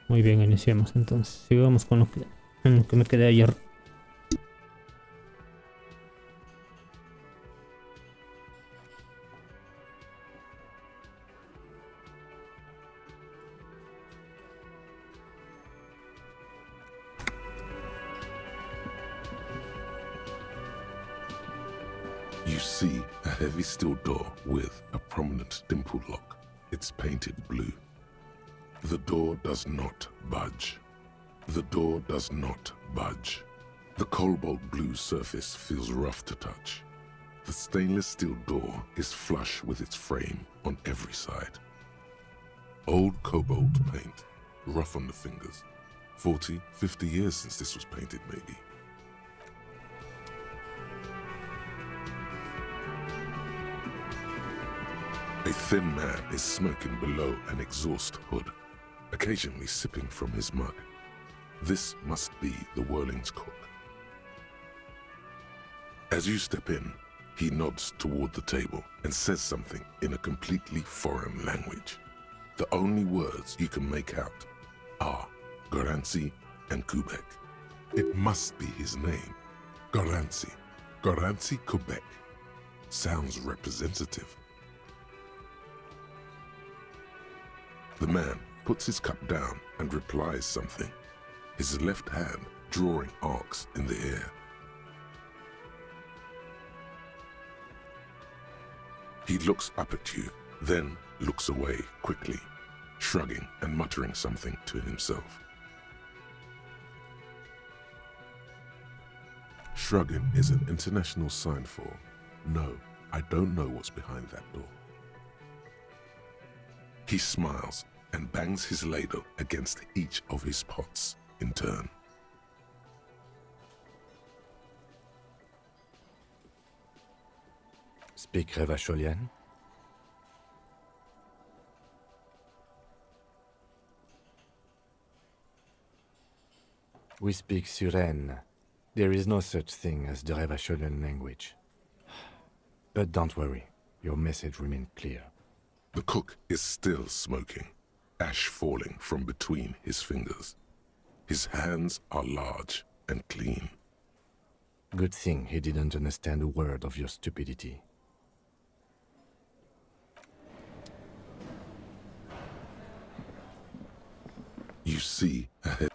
Muy bien, iniciemos entonces. Sigamos con en lo que me quedé ayer. You see a heavy steel door with a prominent dimple lock. It's painted blue. The door does not budge. The door does not budge. The cobalt blue surface feels rough to touch. The stainless steel door is flush with its frame on every side. Old cobalt paint, rough on the fingers. 40, 50 years since this was painted, maybe. A thin man is smoking below an exhaust hood, occasionally sipping from his mug. This must be the Whirling's cook. As you step in, he nods toward the table and says something in a completely foreign language. The only words you can make out are Garancy and Quebec. It must be his name, Garancy. Garancy Quebec. Sounds representative. The man puts his cup down and replies something, his left hand drawing arcs in the air. He looks up at you, then looks away quickly, shrugging and muttering something to himself. Shrugging is an international sign for, no, I don't know what's behind that door. He smiles and bangs his ladle against each of his pots in turn. Speak Revacholian? We speak Suren. There is no such thing as the Revacholian language. But don't worry, your message remains clear. The cook is still smoking, ash falling from between his fingers. His hands are large and clean. Good thing he didn't understand a word of your stupidity. You see ahead.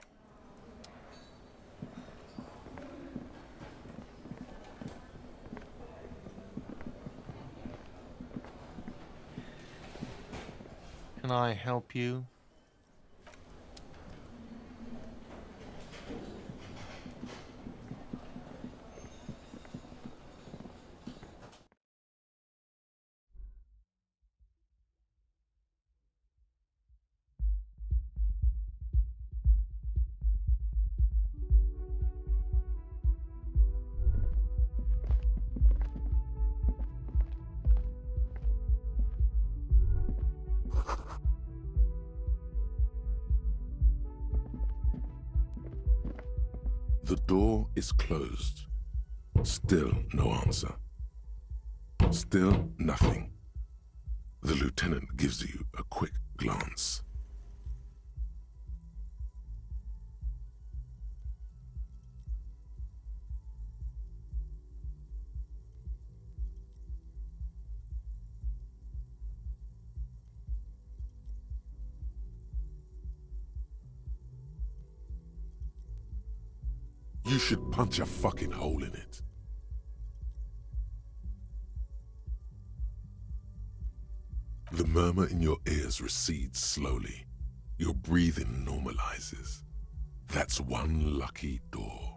Can I help you? The door is closed. Still no answer. Still nothing. The lieutenant gives you a quick glance. You should punch a fucking hole in it. The murmur in your ears recedes slowly. Your breathing normalizes. That's one lucky door.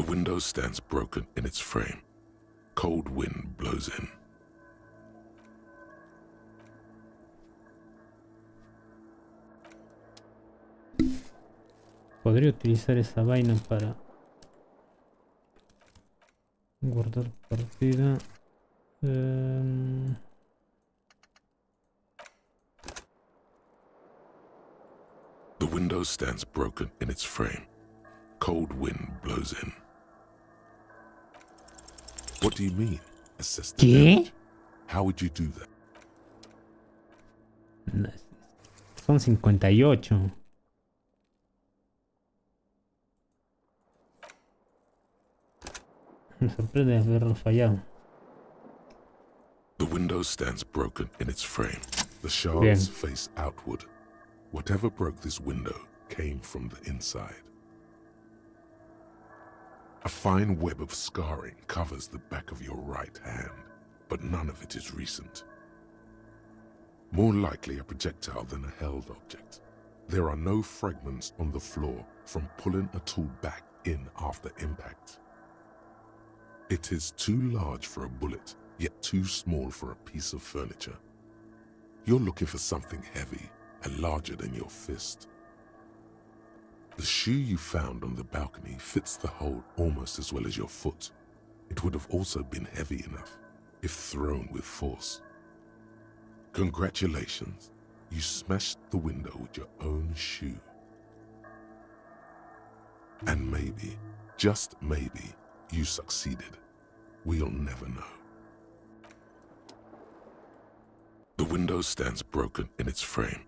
window stands broken in its frame. Cold wind blows in. Podría utilizar esa vaina para guardar partida. The window stands broken in its frame. Cold wind blows in. What do you mean? Assess the damage. How would you do that? Son 58. Me sorprende haberlo fallado. The window stands broken in its frame. The shards Bien. face outward. Whatever broke this window came from the inside. A fine web of scarring covers the back of your right hand, but none of it is recent. More likely a projectile than a held object. There are no fragments on the floor from pulling a tool back in after impact. It is too large for a bullet, yet too small for a piece of furniture. You're looking for something heavy and larger than your fist. The shoe you found on the balcony fits the hole almost as well as your foot. It would have also been heavy enough if thrown with force. Congratulations, you smashed the window with your own shoe. And maybe, just maybe, you succeeded. We'll never know. The window stands broken in its frame.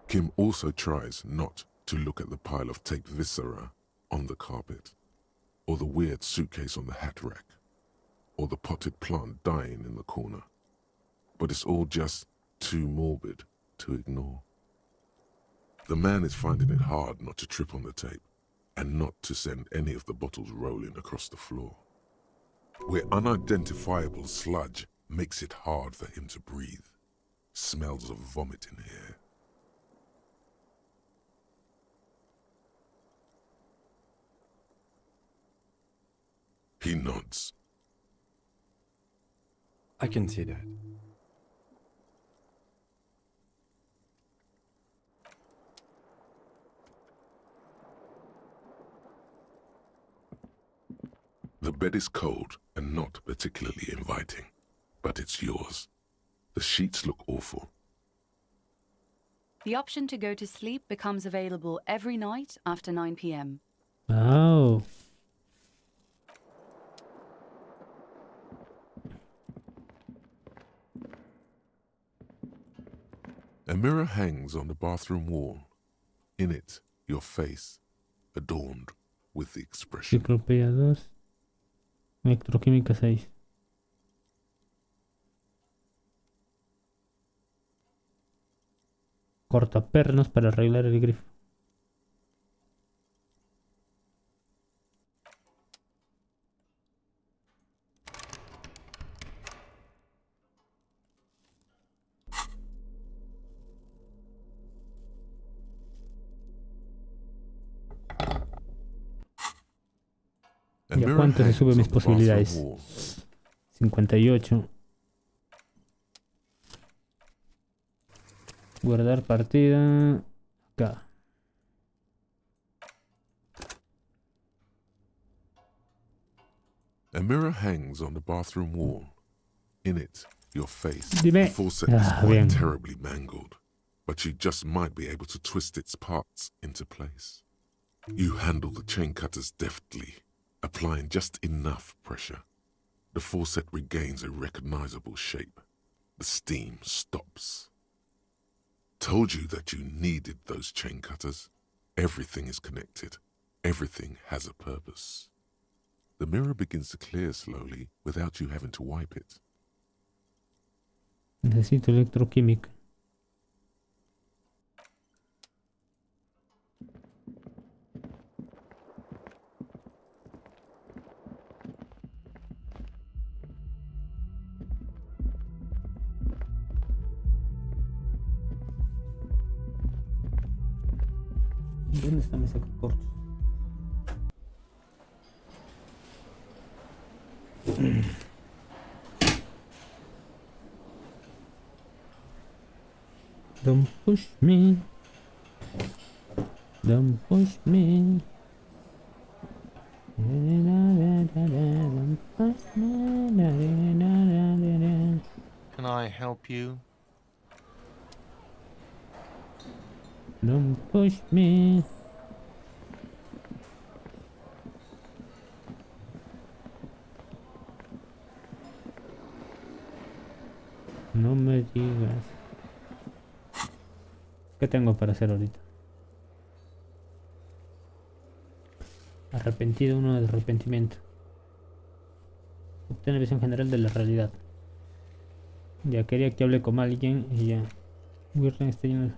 Kim also tries not to look at the pile of taped viscera on the carpet, or the weird suitcase on the hat rack, or the potted plant dying in the corner. But it's all just too morbid to ignore. The man is finding it hard not to trip on the tape, and not to send any of the bottles rolling across the floor, where unidentifiable sludge makes it hard for him to breathe. Smells of vomit in here. He nods. I can see that. The bed is cold and not particularly inviting, but it's yours. The sheets look awful. The option to go to sleep becomes available every night after 9 p.m. Oh. A mirror hangs on the bathroom wall. In it, your face, adorned with the expression. Ciclopea 2. Electroquímica 6. Cortapernos para arreglar el grifo. A ¿Y a mirror cuánto se hangs suben mis on the bathroom posibilidades? wall. 58. Guardar partida. Acá. A mirror hangs on the bathroom wall. In it, your face. Dime. The faucet is quite bien. terribly mangled, but you just might be able to twist its parts into place. You handle the chain cutters deftly, applying just enough pressure. The faucet regains a recognizable shape. The steam stops. Told you that you needed those chain cutters. Everything is connected. Everything has a purpose. The mirror begins to clear slowly without you having to wipe it. Necesito electroquímica. ¿Dónde está mi sacacorchos? Don't push me. Don't push me. Don't push me. Can I help you? Don't push me. No me digas. ¿Qué tengo para hacer ahorita? Arrepentido, uno de arrepentimiento. Obtener visión general de la realidad. Ya quería que hable con alguien y ya. Wirren está lleno.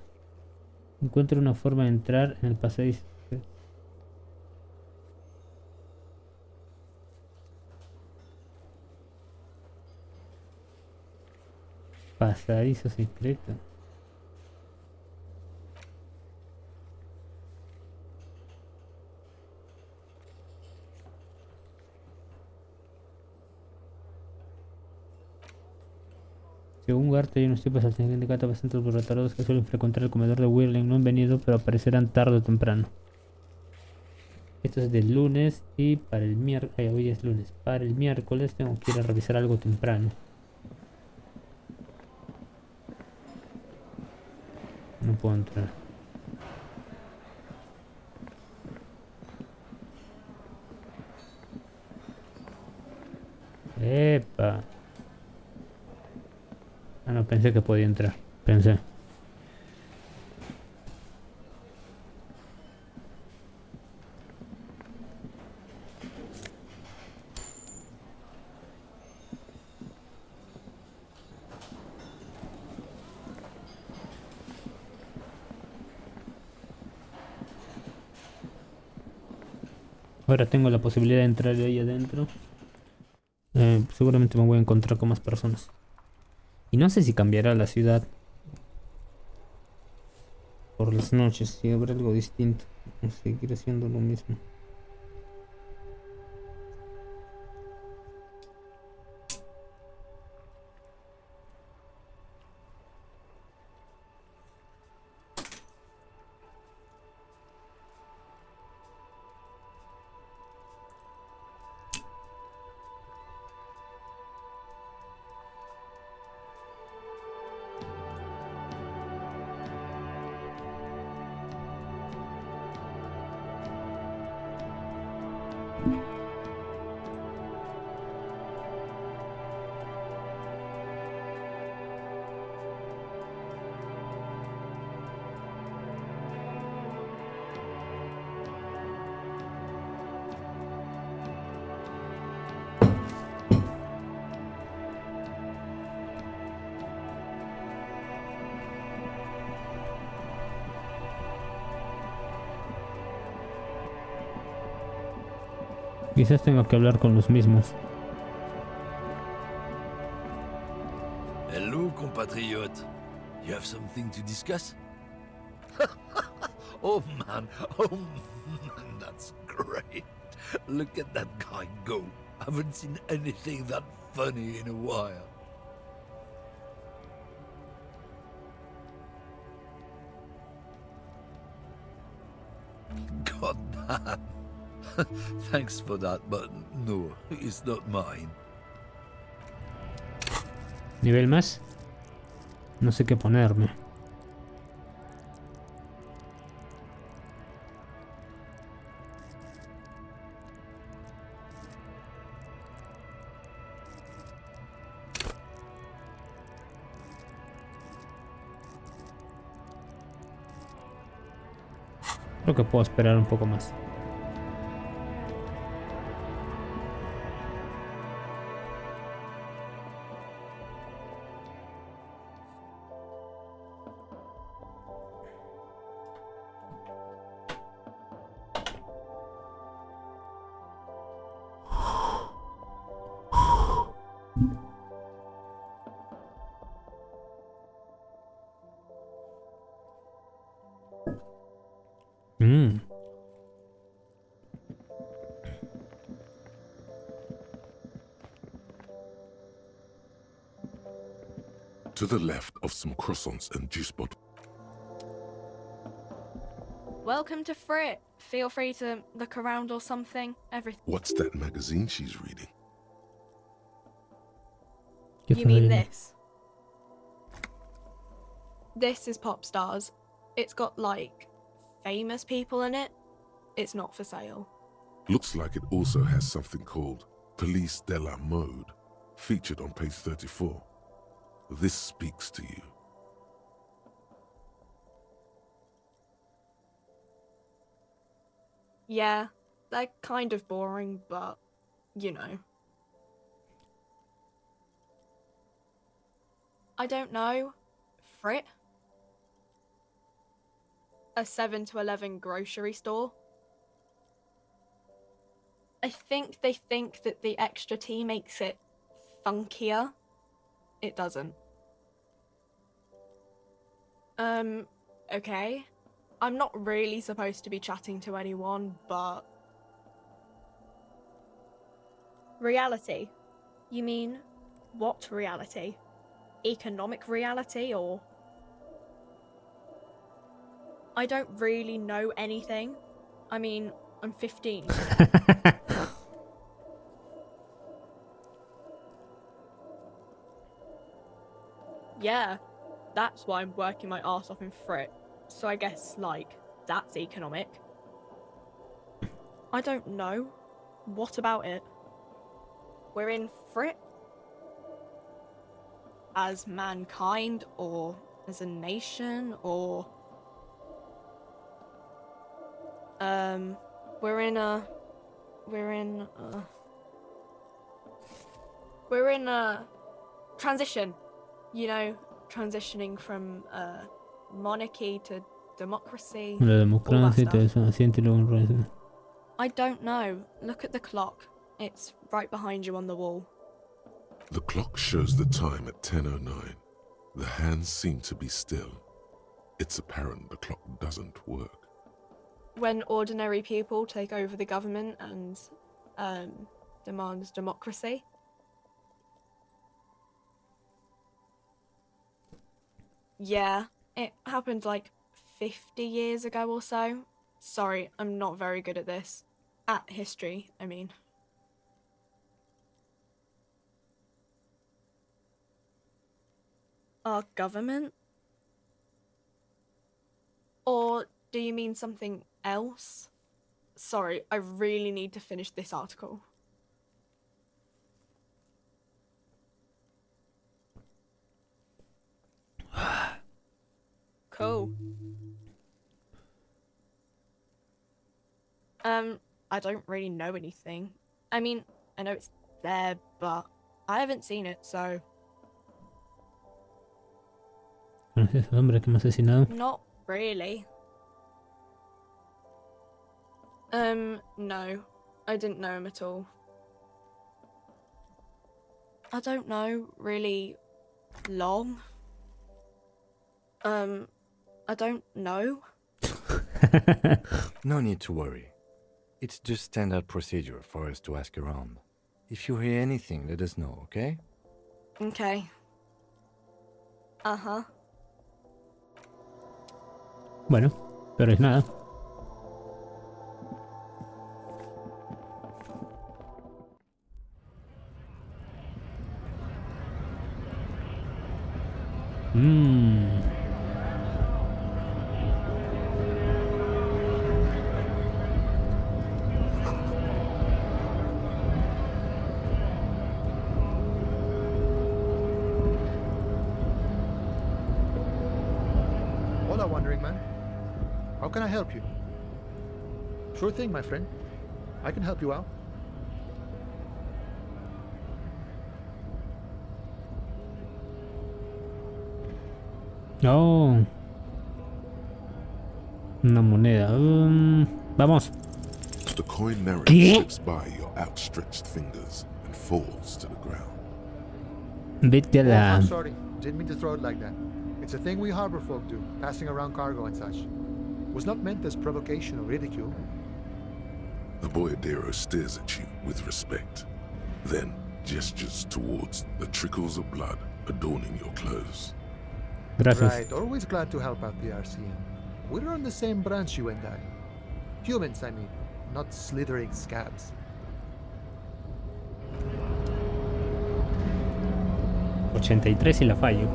Encuentra una forma de entrar en el pasadizo. Pasadizo secreto. Según Garte, hay unos tipos al sindicato bastante retardados que suelen frecuentar el comedor de Wirling. No han venido, pero aparecerán tarde o temprano. Esto es del lunes y para el miércoles. Hoy es lunes. Para el miércoles tengo que ir a revisar algo temprano. No puedo entrar. Epa. Ah, no, pensé que podía entrar. Pensé. Ahora tengo la posibilidad de entrar ahí adentro. Seguramente me voy a encontrar con más personas. Y no sé si cambiará la ciudad por las noches, si habrá algo distinto. O seguirá siendo lo mismo. Quizás tenga que hablar con los mismos. Hello, compatriot. You have something to discuss? Oh man, that's great. Look at that guy go. Haven't seen anything that funny in a while. God damn. Thanks for that, but no, it's not mine. Nivel más. No sé qué ponerme. Creo que puedo esperar un poco más. Mm. To the left of some croissants and juice bottles. Welcome to Frit. Feel free to look around or something. Everything. What's that magazine she's reading? ¿Qué You estás mean leyendo? this? This is Pop Stars. It's got, like, famous people in it. It's not for sale. Looks like it also has something called Police de la Mode, featured on page 34. This speaks to you. Yeah, they're kind of boring, but, you know. I don't know. Frit? A 7 to 11 grocery store? I think they think that the extra tea makes it funkier. It doesn't. Okay. I'm not really supposed to be chatting to anyone, but... Reality? You mean, what reality? Economic reality, or... I don't really know anything. I mean, I'm 15. Yeah, that's why I'm working my arse off in Frit. So I guess, like, that's economic. I don't know. What about it? We're in Frit? As mankind, or as a nation, or... We're in a transition. You know, transitioning from monarchy to democracy. La all that democracia y todo stuff. eso, asiente y luego un rollo. I don't know. Look at the clock. It's right behind you on the wall. The clock shows the time at 10:09. The hands seem to be still. It's apparent the clock doesn't work. When ordinary people take over the government and demand democracy. Yeah, it happened like 50 years ago or so. Sorry, I'm not very good at this. At history, I mean. Our government? Or do you mean something else? Sorry, I really need to finish this article. Cool. I don't really know anything. I mean, I know it's there, but I haven't seen it, so... ¿Conoces a ese hombre que me ha asesinado? Not really. No. I didn't know him at all. I don't know, really long. I don't know. No need to worry. It's just standard procedure for us to ask around. If you hear anything, let us know, okay? Okay. Uh-huh. Bueno, pero es nada. Hola, Wandering Man. How can I help you? Sure thing, my friend. I can help you out. Oh. Una moneda. Vamos. The coin narrows, ¿Qué? slips by your outstretched fingers and falls to the ground. Vete a Oh, la... I'm sorry. Didn't mean to throw it like that. It's a thing we harbor folk do, passing around cargo and such. Was not meant as provocation or ridicule. The boyadero stares at you with respect, then gestures towards the trickles of blood adorning your clothes. Gracias. Right, always glad to help out the RCM. We're on the same branch, you and I. Humans, I mean, not slithering scabs. 83 y la fallo.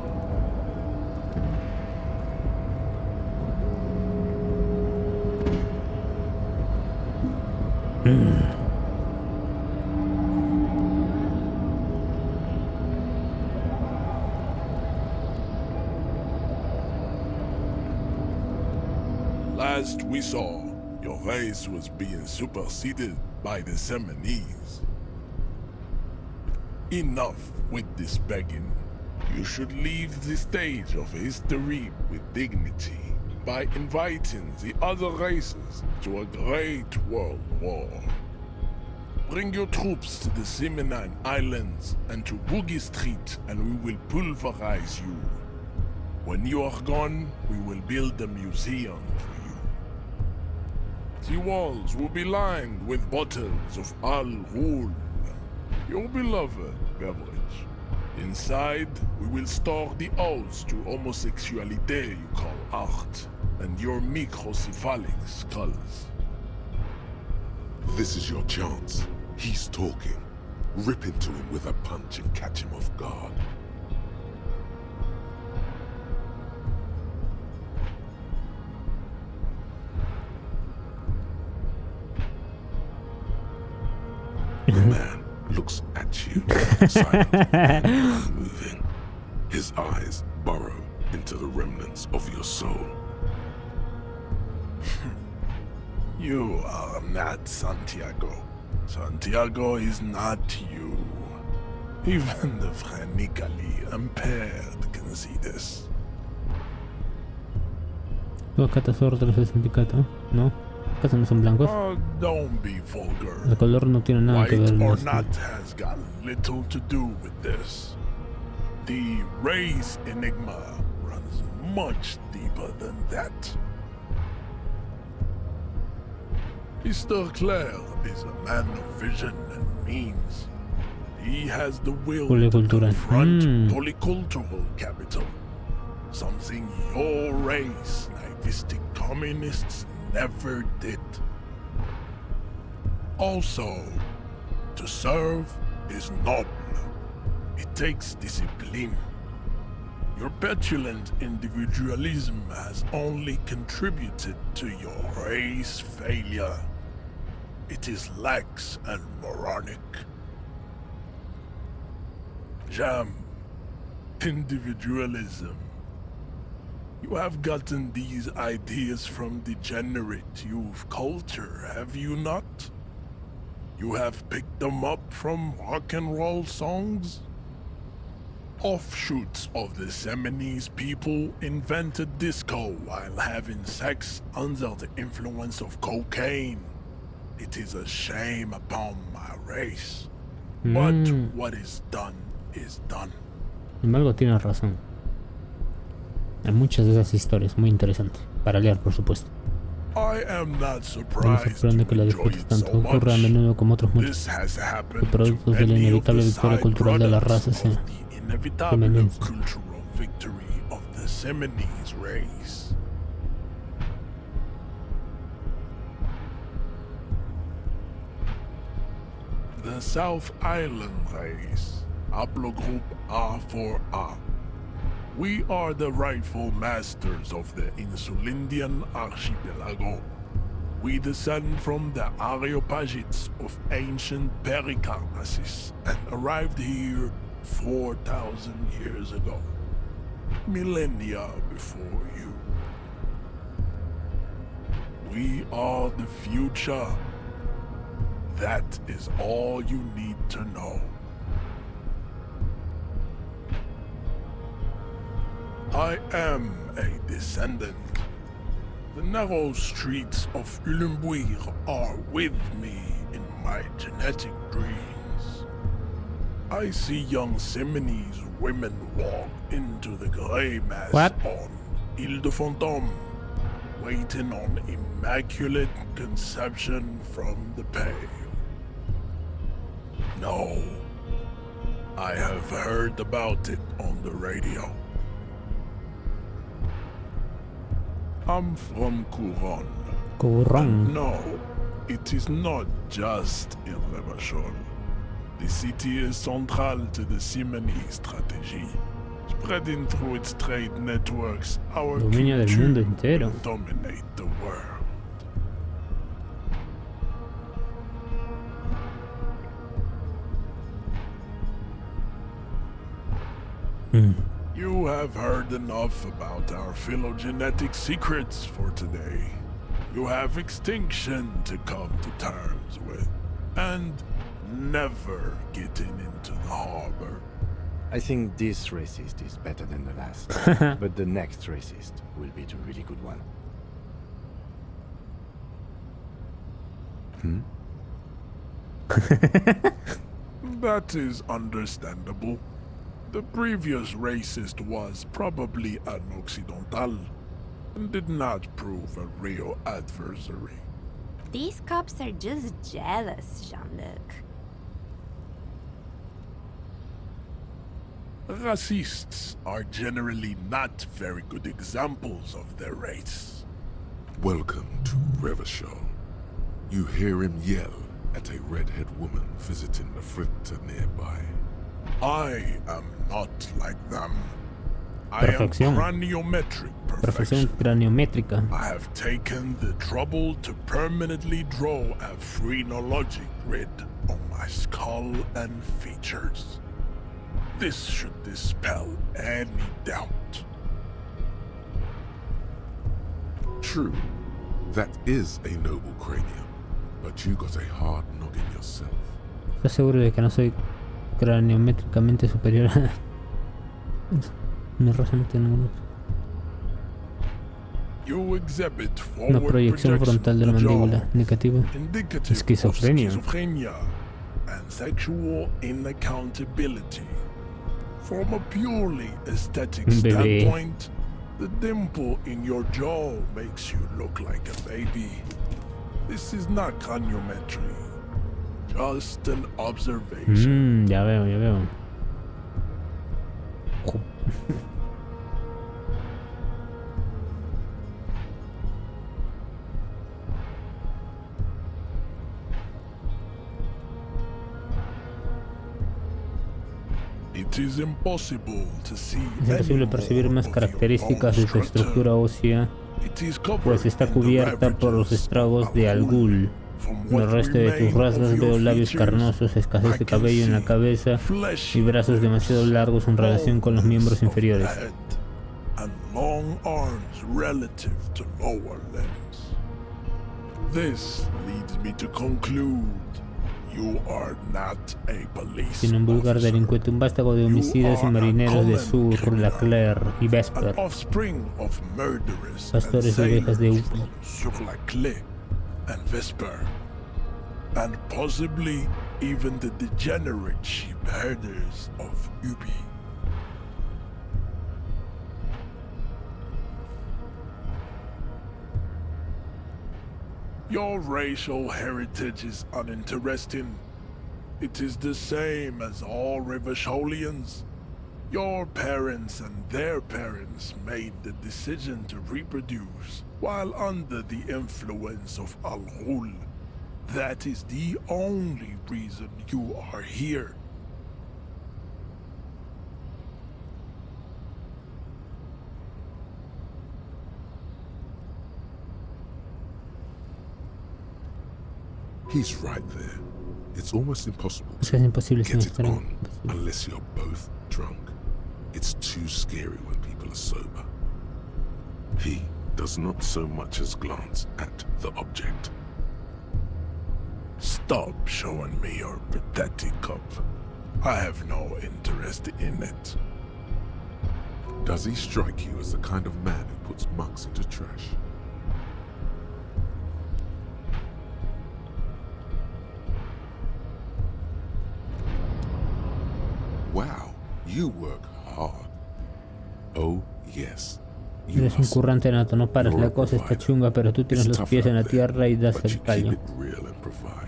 Last we saw, your race was being superseded by the Seminese. Enough with this begging. You should leave the stage of history with dignity by inviting the other races to a great world war. Bring your troops to the Seminine Islands and to Boogie Street and we will pulverize you. When you are gone, we will build a museum for you. The walls will be lined with bottles of Al Ghul, your beloved beverage. Inside, we will store the odes to homosexuality you call art, and your microcephalic skulls. This is your chance. He's talking. Rip into him with a punch and catch him off guard. The man looks at you, silent and unmoving. His eyes burrow into the remnants of your soul. You are not Santiago. Santiago is not you. Even the phrenically impaired can see this. ¿Tú acá te órdenes del sindicato? ¿No? ¿Acaso no son blancos? Oh, don't be vulgar. El color no tiene nada que ver White en or esto. not has got little to do with this. The race enigma runs much deeper than that. Mr. Clare is a man of vision and means. He has the will to Policultural. confront polycultural capital. Something your race, naivistic communists, never did. Also, to serve is noble. It takes discipline. Your petulant individualism has only contributed to your race failure. It is lax and moronic. Jam, individualism. You have gotten these ideas from degenerate youth culture, have you not? You have picked them up from rock and roll songs? Offshoots of the Seminese people invented disco while having sex under the influence of cocaine. It is a shame upon my race. But what is done is done. Sin embargo, tienes razón. Hay muchas de esas historias muy interesantes. Para leer, por supuesto. I am not No me surprised sorprende que la you enjoy disfrutes it tanto. so Ocurre a much. menudo con otros muchos This has happened productos to de la many of inevitable the victoria side cultural de la products raza of the inevitable femenina. cultural victory of the Seminese race. The South Island race, haplogroup A4A. We are the rightful masters of the Insulindian archipelago. We descend from the Areopagites of ancient Pericarnassus and arrived here 4,000 years ago. Millennia before you. We are the future. That is all you need to know. I am a descendant. The narrow streets of Ulimbuir are with me in my genetic dreams. I see young Seminese women walk into the grey mass What? on Ile de Fantôme, waiting on immaculate conception from the pale. No. I have heard about it on the radio. I'm from Couronne. Couronne. No, it is not just in Revachol. The city is central to the Simony strategy. Spreading through its trade networks, our Dominio del mundo culture entero. will dominate the world. You have heard enough about our phylogenetic secrets for today. You have extinction to come to terms with, and never getting into the harbor. I think this racist is better than the last, but the next racist will be the really good one. That is understandable. The previous racist was probably an Occidental, and did not prove a real adversary. These cops are just jealous, Jean-Luc. Racists are generally not very good examples of their race. Welcome to Revachol. You hear him yell at a redhead woman visiting the fritter nearby. I am not like them. Perfección. I am craniometric Perfección perfection. craniométrica. I have taken the trouble to permanently draw a phrenologic grid on my skull and features. This should dispel any doubt. True, that is a noble cranium, but you got a hard noggin yourself. ¿Estás seguro de que no soy craniométricamente superior a... Mi raza no tiene ningún... You exhibit Una forward proyección frontal de la of the jaw, mandíbula. Negativo. indicative of Esquizofrenia. schizophrenia and sexual inaccountability. From a purely aesthetic Bebé. standpoint, the dimple in your jaw makes you look like a baby. This is not craniometry, just an observation. Ya veo, ya veo. It is impossible to see Es imposible any percibir more más of your características de bone su estructura ósea, It is covered pues está in the cubierta por los ravages estragos de of Algul. From En el what resto de tus remain rasgos of veo your labios features, carnosos, escasez I de can cabello en la see cabeza fleshy y brazos demasiado lips, largos en relación con los miembros folds of inferiores. the head, and long arms relative to lower limbs. This leads me to conclude you are not a police Tiene un vulgar officer, delincuente, un vástago de homicidas y marineros de Sur, La Claire y an Vesper. offspring of murderers Pastores de and ovejas de sailors Upi. from Sur-la-Clé and Vesper, and possibly even the degenerate sheep herders of Ubi. Your racial heritage is uninteresting. It is the same as all Rivacholians. Your parents and their parents made the decision to reproduce while under the influence of Al-Ghul. That is the only reason you are here. He's right there. It's almost impossible Es casi imposible sin get it estar on unless you're both drunk. It's too scary when people are sober. He does not so much as glance at the object. Stop showing me your pathetic cup. I have no interest in it. Does he strike you as the kind of man who puts mugs into trash? Wow, you work hard. Oh, yes. You Eres un hustle. currante nato, no paras. You're La a cosa está provider. chunga, pero tú tienes It's los tough pies en la out there, tierra y das but el you keep callo. it real and provide.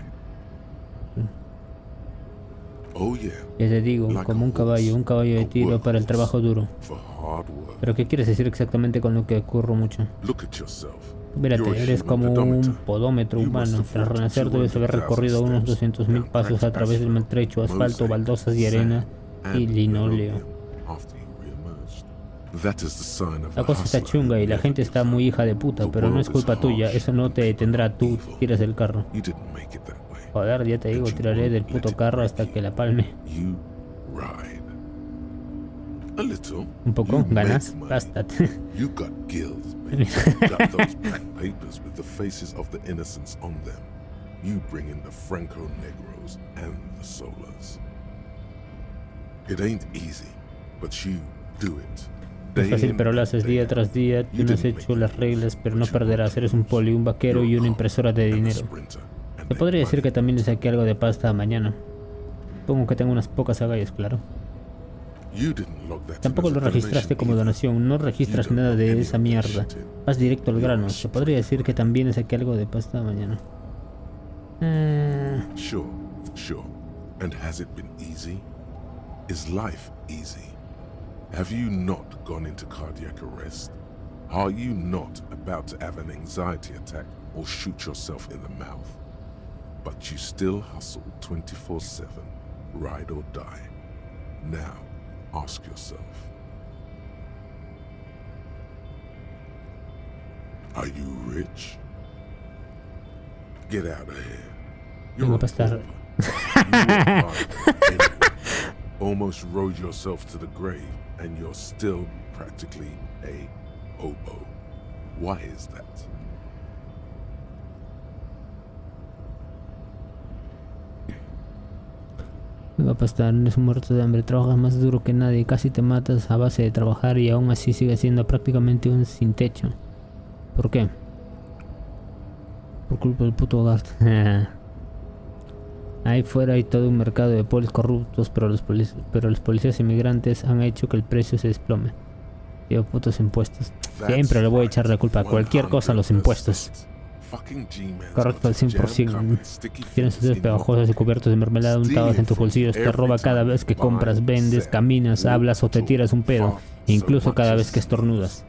Oh yeah, Ya te digo, like como a un caballo de horse, a tiro para el trabajo duro. for hard work. ¿Pero qué quieres decir exactamente con lo que curro mucho? Look at yourself. You're Mírate, a eres human como un pedometer. podómetro You must humano. have Tras walked renacer debes haber 200,000 recorrido unos steps 200.000 down pasos a cracked través del asphalt, maltrecho asfalto, mosaic, baldosas y arena sand, y and linóleo. linoleum after you re-emerged. That is the sign of La a cosa está hustler chunga who y la never gente gives está up. muy hija de puta, The pero no es world is culpa tuya, harsh eso no and te people detendrá, are tú evil. tiras el carro. You didn't make it that way. Joder, ya te digo, And you tiraré won't del let puto it carro break hasta you. que la palme. You ride. A little. Un poco, You ganas, make money. bástate. You got gills, baby. You got those black papers with the faces of the innocents on them. You bring in the Franco Negros and the Solas. It ain't easy, but you do it. No es Day fácil, in pero lo and haces day día out. tras día. You Tú no has didn't hecho make las the reglas, rules, pero but no you perderás. broke Eres the un rules. poli, un vaquero You're y a una cop impresora de and a dinero. sprinter and Se make podría decir money. que también le saqué algo de pasta mañana. Supongo que tengo unas pocas agallas, claro. You didn't log that in Tampoco as lo a registraste donation como either. donación, no You registras don't nada log de any esa of that mierda. shit in. Vas directo al You're grano. a Se podría decir que también le saqué algo de pasta mañana. Sure, sure. And has it been easy? Is life easy? Have you not gone into cardiac arrest? Are you not about to have an anxiety attack or shoot yourself in the mouth? But you still hustle 24/7, ride or die. Now, ask yourself. Are you rich? Get out of here. Vengo You're pa' estar. poor. You are hard. Almost rode yourself to the grave, and you're still practically a hobo. Why is that? Me va a pasar, eres un muerto de hambre, trabajas más duro que nadie, casi te matas a base de trabajar y aún así sigues siendo prácticamente un sin techo. ¿Por qué? Por culpa del puto Gart. Ahí fuera hay todo un mercado de polis corruptos, pero los policías inmigrantes han hecho que el precio se desplome. Digo, putos impuestos. Siempre le voy a echar la culpa a cualquier cosa a los impuestos. Correcto al 100%. Tienen sus dedos pegajosos y cubiertos de mermelada untados en tus bolsillos. Te roba cada vez que compras, vendes, caminas, hablas o te tiras un pedo. Incluso cada vez que estornudas.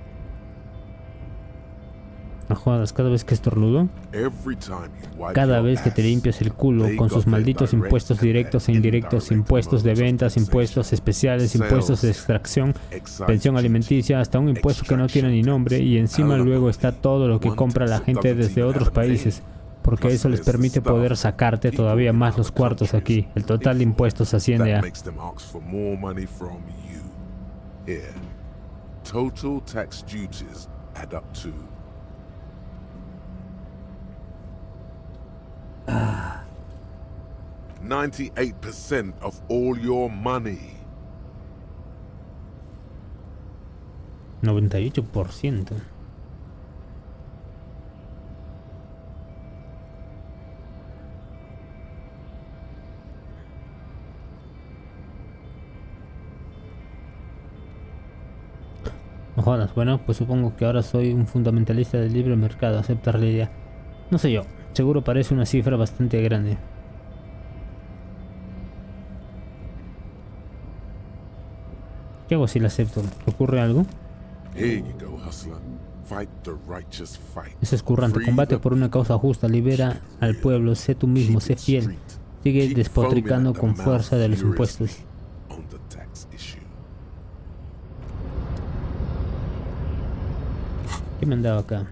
No jodas, cada vez que estornudo. Cada vez que te limpias el culo con sus malditos impuestos directos e indirectos, impuestos de ventas, impuestos especiales, impuestos de extracción, pensión alimenticia, hasta un impuesto que no tiene ni nombre, y encima luego está todo lo que compra la gente desde otros países, porque eso les permite poder sacarte todavía más los cuartos aquí. El total de impuestos asciende a... Total tax duties add up to 98% of all your money. 98%. No jodas, bueno, pues supongo que ahora soy un fundamentalista del libre mercado, aceptar la idea. No sé yo, seguro parece una cifra bastante grande. ¿Qué hago si la acepto? ¿Ocurre algo? Here you go, hustler. Fight the righteous fight. Eso es currante. Combate por una causa justa. Libera al pueblo. Sé tú mismo. Sé fiel. Sigue despotricando con fuerza de los impuestos. ¿Qué me han dado acá?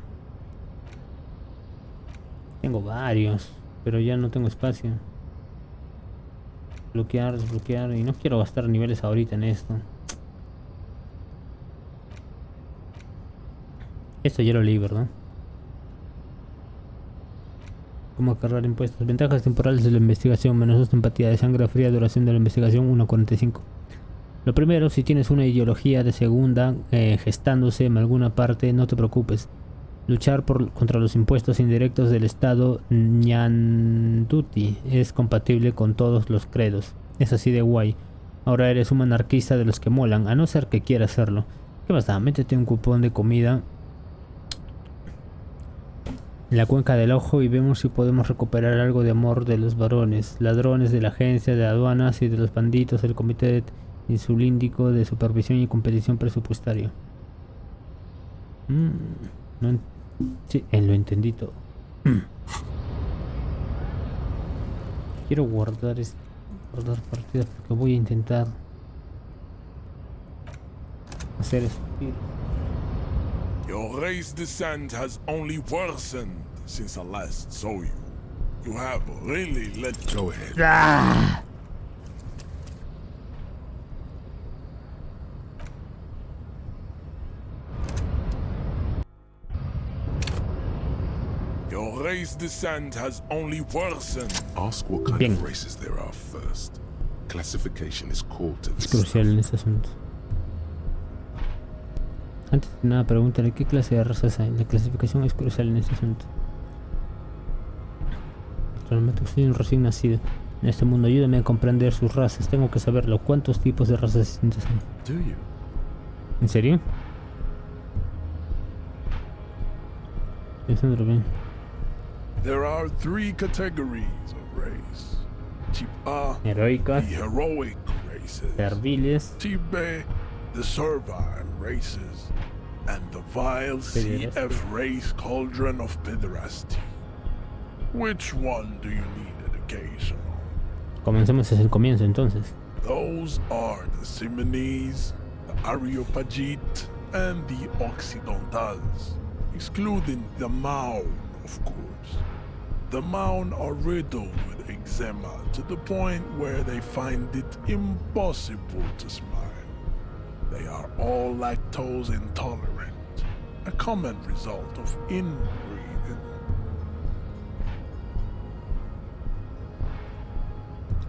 Tengo varios, pero ya no tengo espacio. Bloquear, desbloquear. Y no quiero gastar niveles ahorita en esto. Esto ya lo leí, ¿verdad? ¿Cómo cargar impuestos? Ventajas temporales de la investigación. Menos 2 de empatía de sangre fría. Duración de la investigación 1.45. Lo primero, si tienes una ideología de segunda gestándose en alguna parte, no te preocupes. Luchar contra los impuestos indirectos del Estado Ñanduti es compatible con todos los credos. Es así de guay. Ahora eres un anarquista de los que molan, a no ser que quieras hacerlo. ¿Qué más da? Métete un cupón de comida en la cuenca del ojo y vemos si podemos recuperar algo de amor de los varones, ladrones de la agencia de aduanas y de los bandidos del comité insulíndico de supervisión y competición presupuestario. No sí, lo entendí todo. Quiero guardar partidas porque voy a intentar hacer eso. Your race descent has only worsened since I last saw you. You have really let Go ahead. ¡Ah! Your race descent has only worsened. Ask what kind Bien. of races there are first. Classification is core to Es this crucial en stuff. este asunto. Antes de nada, pregúntale qué clase de razas hay. La clasificación es crucial en este asunto. Realmente soy un recién nacido en este mundo. Ayúdame a comprender sus razas. Tengo que saberlo. ¿Cuántos tipos de razas distintas hay? Do you? ¿En serio? Pensándolo bien. There are 3 categories of race. Type A, Heroicas, the heroic races. serviles, Type B, the servile races. And the vile CF race cauldron of pederasty. Which one do you need education on? comencemos desde el comienzo entonces. Those are the Simonese, the Areopagite, and the Occidentals, excluding the Maun, of course. The Maun are riddled with eczema to the point where they find it impossible to smile. They are all lactose intolerant, a common result of inbreeding.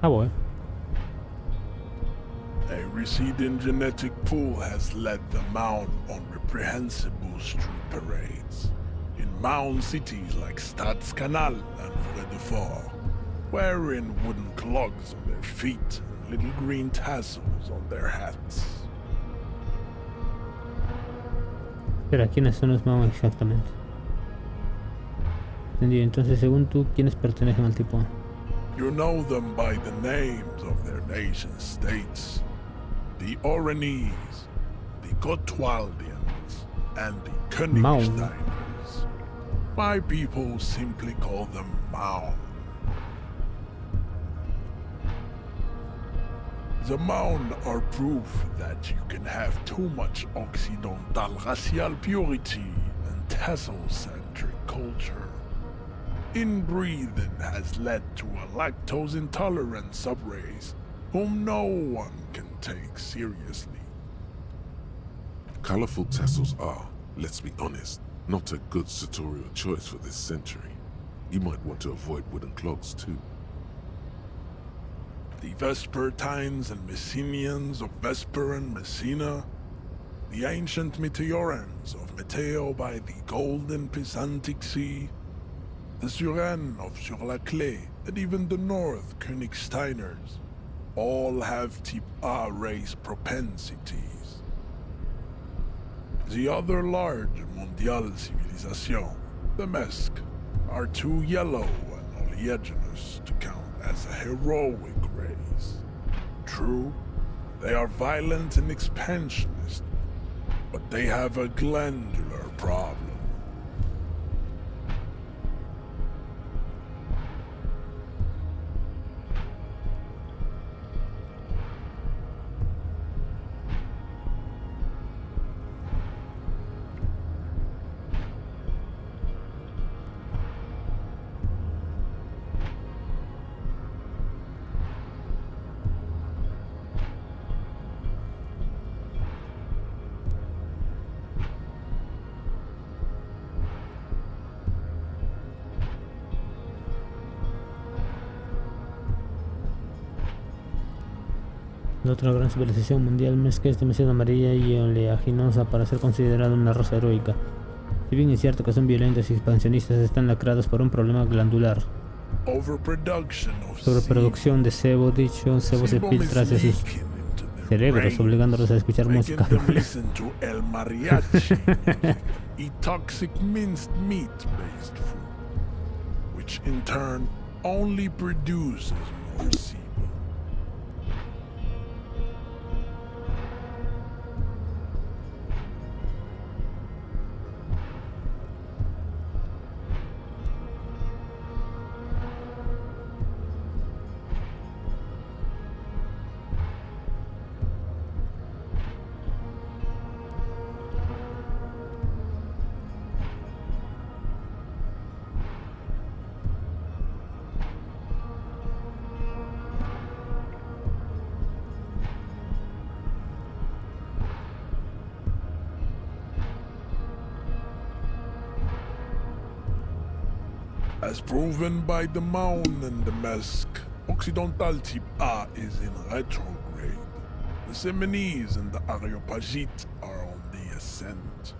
Ah, bueno. A receding genetic pool has led the Maun on reprehensible street parades in Maun cities like Stadskanal and Vredefort, wearing wooden clogs on their feet and little green tassels on their hats. Espera, ¿quiénes son los Maun exactamente? Entendido. Entonces, según tú, ¿quiénes pertenecen al tipo A? You know them by the names of their nation states. The Oranese, the Gotwaldians, and the Königsteiners. My people simply call them Maun. The Maun are proof that you can have too much Occidental racial purity and tassel-centric culture. Inbreeding has led to a lactose-intolerant subrace whom no one can take seriously. Colorful tassels are, let's be honest, not a good sartorial choice for this century. You might want to avoid wooden clogs too. The Vespertines and Messenians of Vesper and Messina, the ancient Meteorans of Meteo by the golden Pisantic Sea, the Suren of Sur-la-Clé, and even the North Königsteiners, all have Type A race propensities. The other large Mondial civilization, the Mesk, are too yellow and oleaginous to count as a heroic race. True, they are violent and expansionist, but they have a glandular problem. La otra gran civilización mundial Mezca es demasiado amarilla y oleaginosa para ser considerada una raza heroica. Si bien es cierto que son violentos y expansionistas, están lacrados por un problema glandular. Overproduction of Sobreproducción de sebo, dicho sebo se filtra hacia sus cerebros, rays, obligándolos a escuchar making música. them listen to el mariachi music, eat toxic minced meat-based food, which in turn only produces more sebum. As proven by the mound and the mask, Occidental Type A is in retrograde. The Seminese and the Areopagites are on the ascent.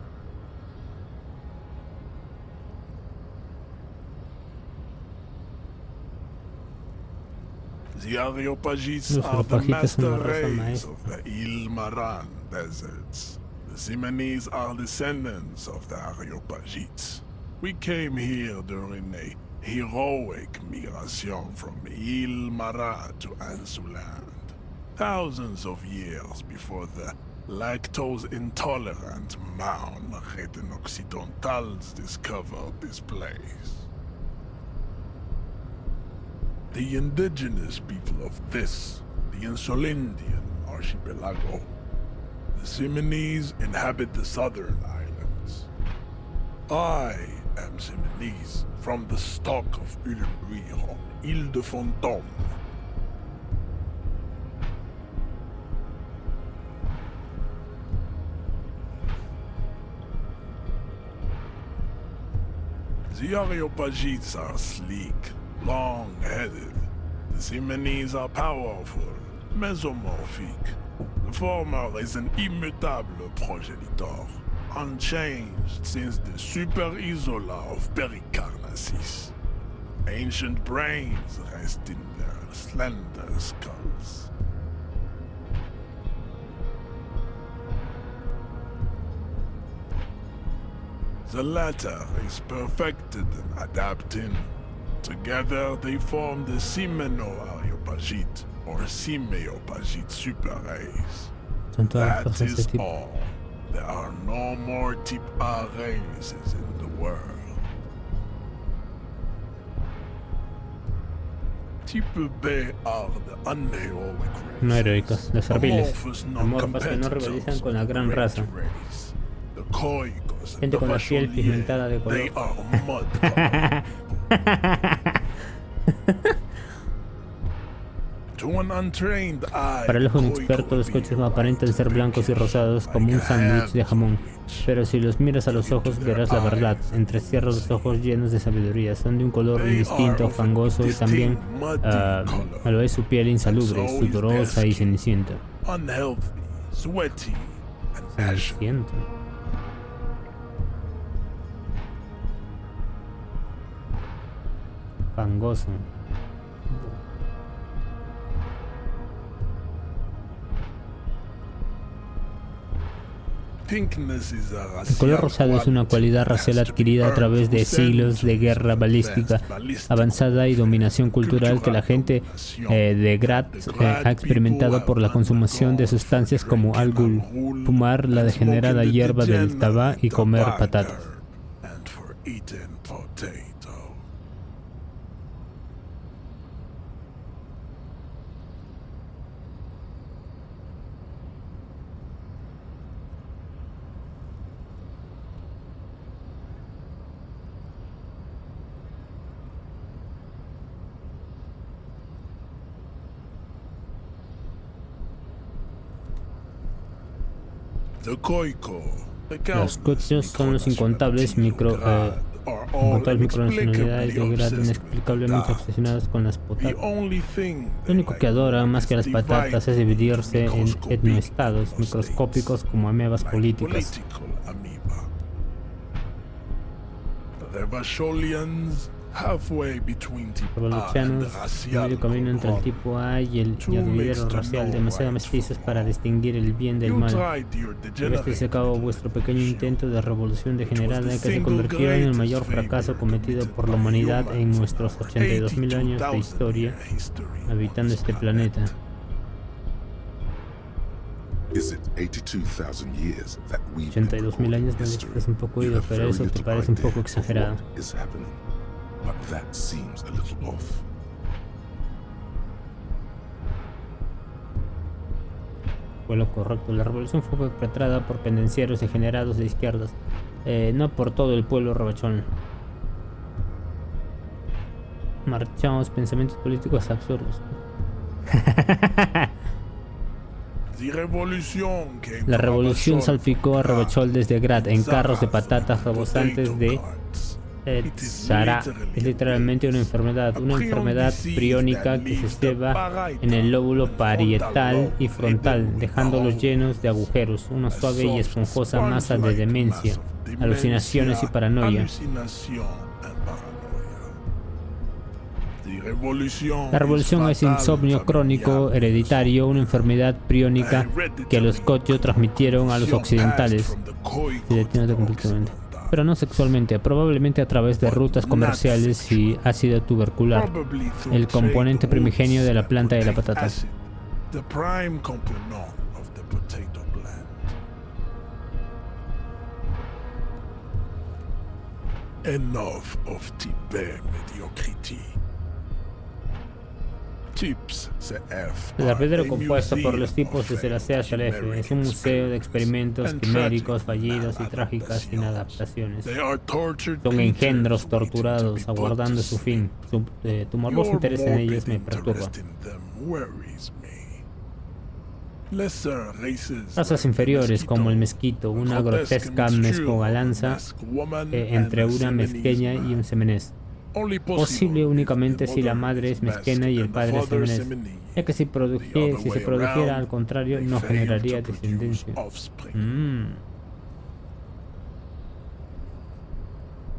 The Areopagites Los are the Areopagitas son master la raza race maestra. of the Ilmaran deserts. The Seminese are descendants of the Areopagites. We came here during a heroic migration from Ilmara to Ansuland, thousands of years before the lactose-intolerant Maun Reten Occidentals discovered this place. The indigenous people of this, the Insulindian archipelago, the Simonese inhabit the southern islands. I am Simonese from the stock of Ulmruir on Ile de Fantôme. The Areopagites are sleek, long-headed. The Simonese are powerful, mesomorphic. The former is an immutable progenitor, unchanged since the Super Isola of Pericarnassus. Ancient brains rest in their slender skulls. The latter is perfected and adapting. Together they form the Simeno-Areopagite or Simeopagite super race. Son todas las That cosas de is tipo. all. There are no more type A races in the world. Type B are the unheroic races. No heroicas, los serviles, Amorphous amorfas que no rivalizan con la gran raza. race. The Koikos and Gente the con la piel Vacholiers, pigmentada de they color. are mud-colored people. To an untrained eye, Para el ojo Koiko inexperto, los coches appear aparentan ser blancos y rosados como un sándwich de jamón. Pero si los miras a los ojos verás la verdad. Entrecierra los ojos llenos de sabiduría. Son de un color indistinto, fangoso y también a lo es su piel insalubre, sudorosa y cenicienta. unhealthy, sweaty, and ashen. Cenicienta. Fangoso. Pinkness is a El color rosado es una cualidad racial adquirida a través de siglos de guerra balística avanzada y dominación cultural que la gente de Grat ha experimentado por la consumación de sustancias como algul, fumar la degenerada hierba del tabá y comer patatas. And for eating potato. The Koiko, the Los cochos countless son los incontables micronationality incontables micronacionalidades de Grad inexplicablemente obsesionadas con las patatas. Lo único que adora más que las patatas es dividirse en etnoestados microscópicos como amebas políticas. The Vacholians halfway between type A and the Revolucionanos, racial medio camino entre el color. tipo A y el advenedero racial, demasiado mestizos para distinguir el bien del You mal. tried your Llevasteis a cabo vuestro pequeño intento de revolución degenerada que se convirtió en el mayor fracaso cometido por la humanidad en nuestros 82.000 años de historia habitando este planeta. Is it 82,000 years that we've 82.000 años me history? es un poco You oído, have pero very eso te little parece un idea poco of exagerado. what is happening, but that seems a little off. Fue lo correcto. La revolución fue perpetrada por pendencieros degenerados de izquierdas, no por todo el pueblo rebachón. Marchamos pensamientos políticos absurdos. La revolución salpicó a Rebachol desde Grad en carros de patatas rebosantes de Tzara. Es literalmente una enfermedad priónica que se ceba en el lóbulo parietal y frontal, dejándolos llenos de agujeros, una suave y esponjosa masa de demencia, alucinaciones y paranoia. La revolución es insomnio crónico hereditario, una enfermedad priónica que los Kotyo transmitieron a los occidentales. Se detiene completamente. Pero no sexualmente, probablemente a través de rutas comerciales y ácido tubercular, el componente primigenio de la planta de la patata. Enough of type mediocrity. El hervidero compuesto por los tipos desde la C hasta el F es un museo de experimentos quiméricos fallidos y trágicas inadaptaciones. Son engendros torturados, aguardando su fin. Tu morboso interés en ellos me perturba. Razas inferiores como el mezquito, una grotesca mezcogalanza entre una mezqueña y un semenés. Posible únicamente si la madre es mezquena y el padre es semenés, ya que si se produjera al contrario no generaría descendencia.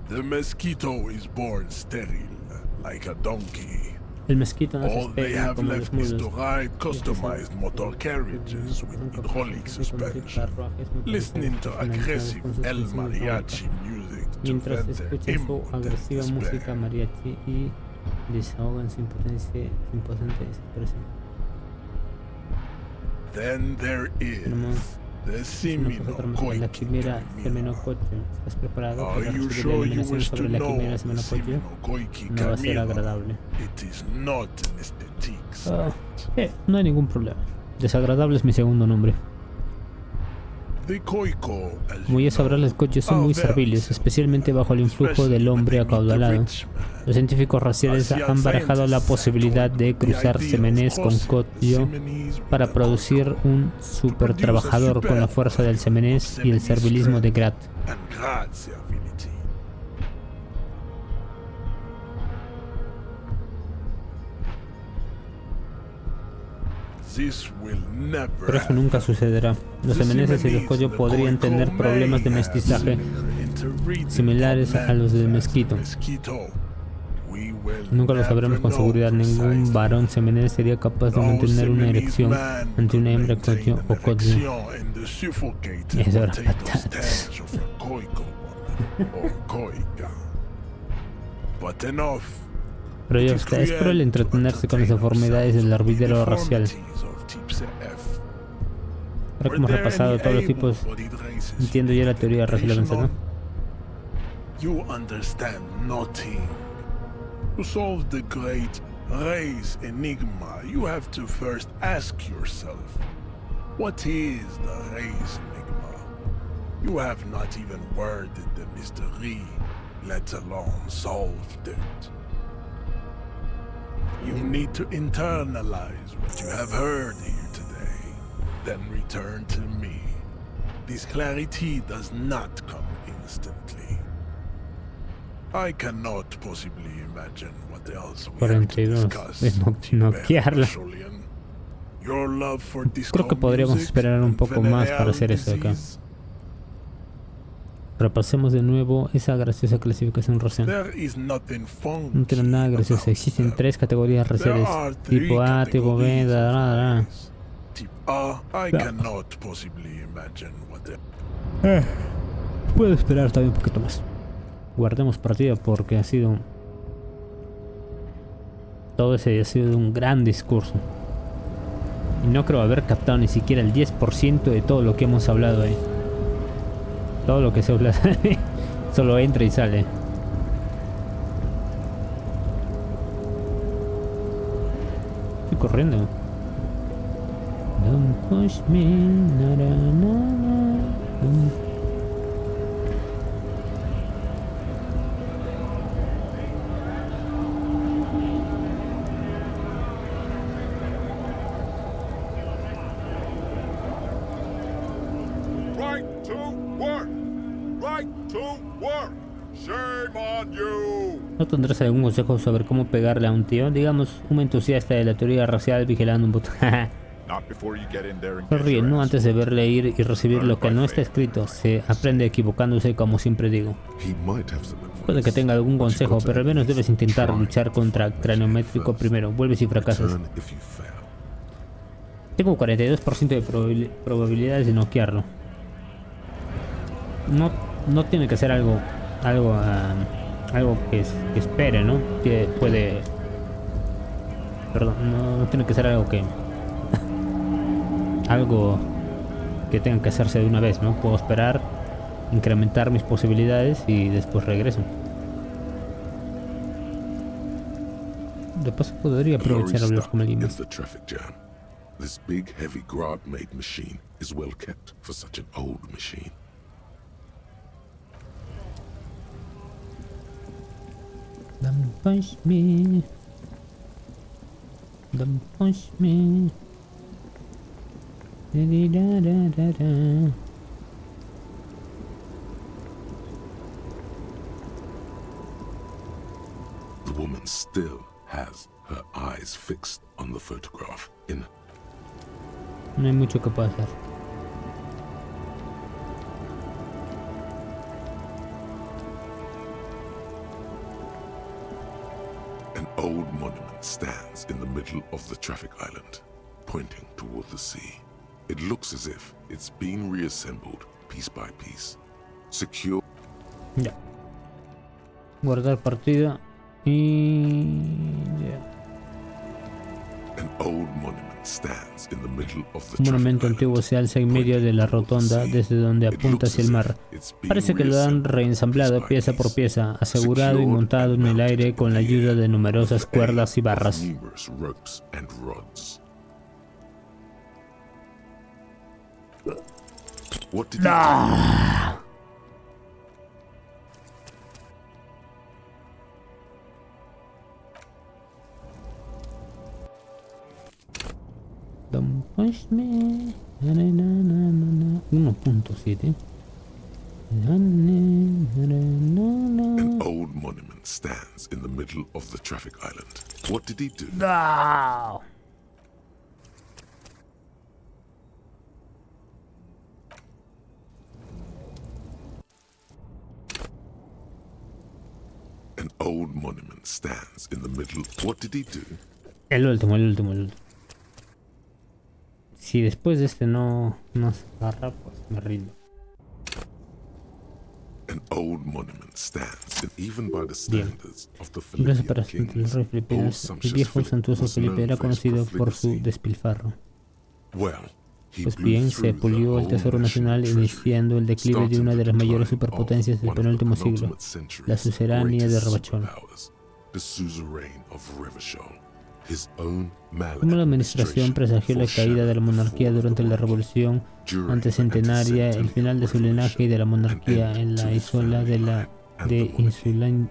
The mosquito is born sterile, like a donkey. El mezquito nace All they estéril have como los left is mulos. to ride customized motor carriages with hydraulic suspension, listening to aggressive El Mariachi music to Mientras vent their escuchan su impotent agresiva música despair. mariachi y desahogan su impotente desesperación. Then there Tenemos is the una cosa otra más, la quimera semenococho. ¿Estás preparado para Are you recibir la sure you eliminación wish to sobre la know quimera the semenococho? Semenokoiki No va a ser Camilo? agradable. It is not an aesthetics. No hay ningún problema. Desagradable es mi segundo nombre. The Koiko, as Como ya you sabrás, know, los coches son muy serviles, especialmente bajo el influjo del hombre acaudalado. Los científicos raciales han barajado la posibilidad de cruzar semenés con Kotyo para producir un super trabajador con la fuerza del semenés y el servilismo de Grat. and Grad servility. This will never Pero eso nunca sucederá. Los semeneses y los Kotyo podrían tener problemas de mestizaje similares a los del mezquito. Nunca lo sabremos con seguridad. Ningún varón semenés sería capaz de mantener una erección ante una hembra Kotyo o Kotyo. Eso era patatas. Pero ya está, es cruel entretenerse con las deformidades del hervidero racial. Ahora que hemos repasado todos los tipos, entiendo ya la teoría racial avanzada, ¿no? You understand nothing. To solve the great race enigma, you have to first ask yourself, what is the race enigma? You have not even worded the mystery, let alone solved it. You need to internalize what you have heard here today, then return to me. This clarity does not come instantly. I cannot possibly imagine what else we have to 42. discuss. Es noquearla. Your love for disco Creo que podríamos music esperar un and poco más para hacer eso acá. disease. Repasemos de nuevo esa graciosa clasificación racial. There is nothing No tiene nada gracioso. Existen 3 categorías raciales. Tipo A, tipo B, Type A, I cannot possibly imagine what they... Puedo esperar todavía un poquito más. Guardemos partida porque ha sido... Todo ese ha sido un gran discurso. Y no creo haber captado ni siquiera el 10% de todo lo que hemos hablado ahí. Todo lo que se habla solo entra y sale. Estoy corriendo. Don't push me, na, na, na, na. Right to work! Right to work! Shame on you! ¿No tendrás algún consejo sobre cómo pegarle a un tío? Digamos, un entusiasta de la teoría racial vigilando un botón. Not before you get in there and Sonríe, no antes de verle ir y recibir lo que no está escrito. Se aprende equivocándose, como siempre digo. He might have some advice. Puede que tenga algún consejo, pero al menos debes intentar luchar contra craneométrico primero. Vuelves y fracasas. Turn if you fail. Tengo 42% de probabilidades de noquearlo. No tiene que ser algo que espere, ¿no? Que puede... Perdón, no tiene que ser algo que... algo que tenga que hacerse de una vez, ¿no? Puedo esperar, incrementar mis posibilidades y después regreso. De paso podría aprovechar a hablar con alguien más. This big, heavy grog-made machine is well kept for such an old machine. Don't push me. Don't push me. Da-dee-da-da-da-da. The woman still has her eyes fixed on the photograph in... No hay mucho que pueda hacer. An old monument stands in the middle of the traffic island, pointing toward the sea. It looks as if it's been reassembled piece by piece. Secure. Ya. Guardar partida y ya. An old monument stands in the middle of the Un traffic monumento island, antiguo se alza en medio de la rotonda desde donde apunta hacia el mar. Parece que lo han reensamblado pieza por pieza, asegurado y montado en el aire con la ayuda de numerosas cuerdas y barras. numerous ropes and rods. What did you Don't push me. Na, na, na, na, na. 1.7. An old monument stands in the middle of the traffic island. What did he do? No. An old monument stands in the middle. What did he do? El último. Si después de este no se agarra, pues me rindo. An old monument stands, and even by the Bien. standards of the Gracias para Philippian el rey kings, filipino. old El sumptuous viejo Philip suntuoso was Felipe known era for his conocido por su profligacy. despilfarro. Well, he Pues blew bien, se through pulió the el tesoro whole nacional, national iniciando el declive de treasury, una de las starting mayores the decline superpotencias of del one of the penúltimo siglo, penultimate century's la suzerania de greatest Rebachol. superpowers, the suzerain of Revachol. His own Como la administración presagió la caída de la monarquía durante la revolución antecentenaria, el final de su linaje y de la monarquía en la isla de Insulindia.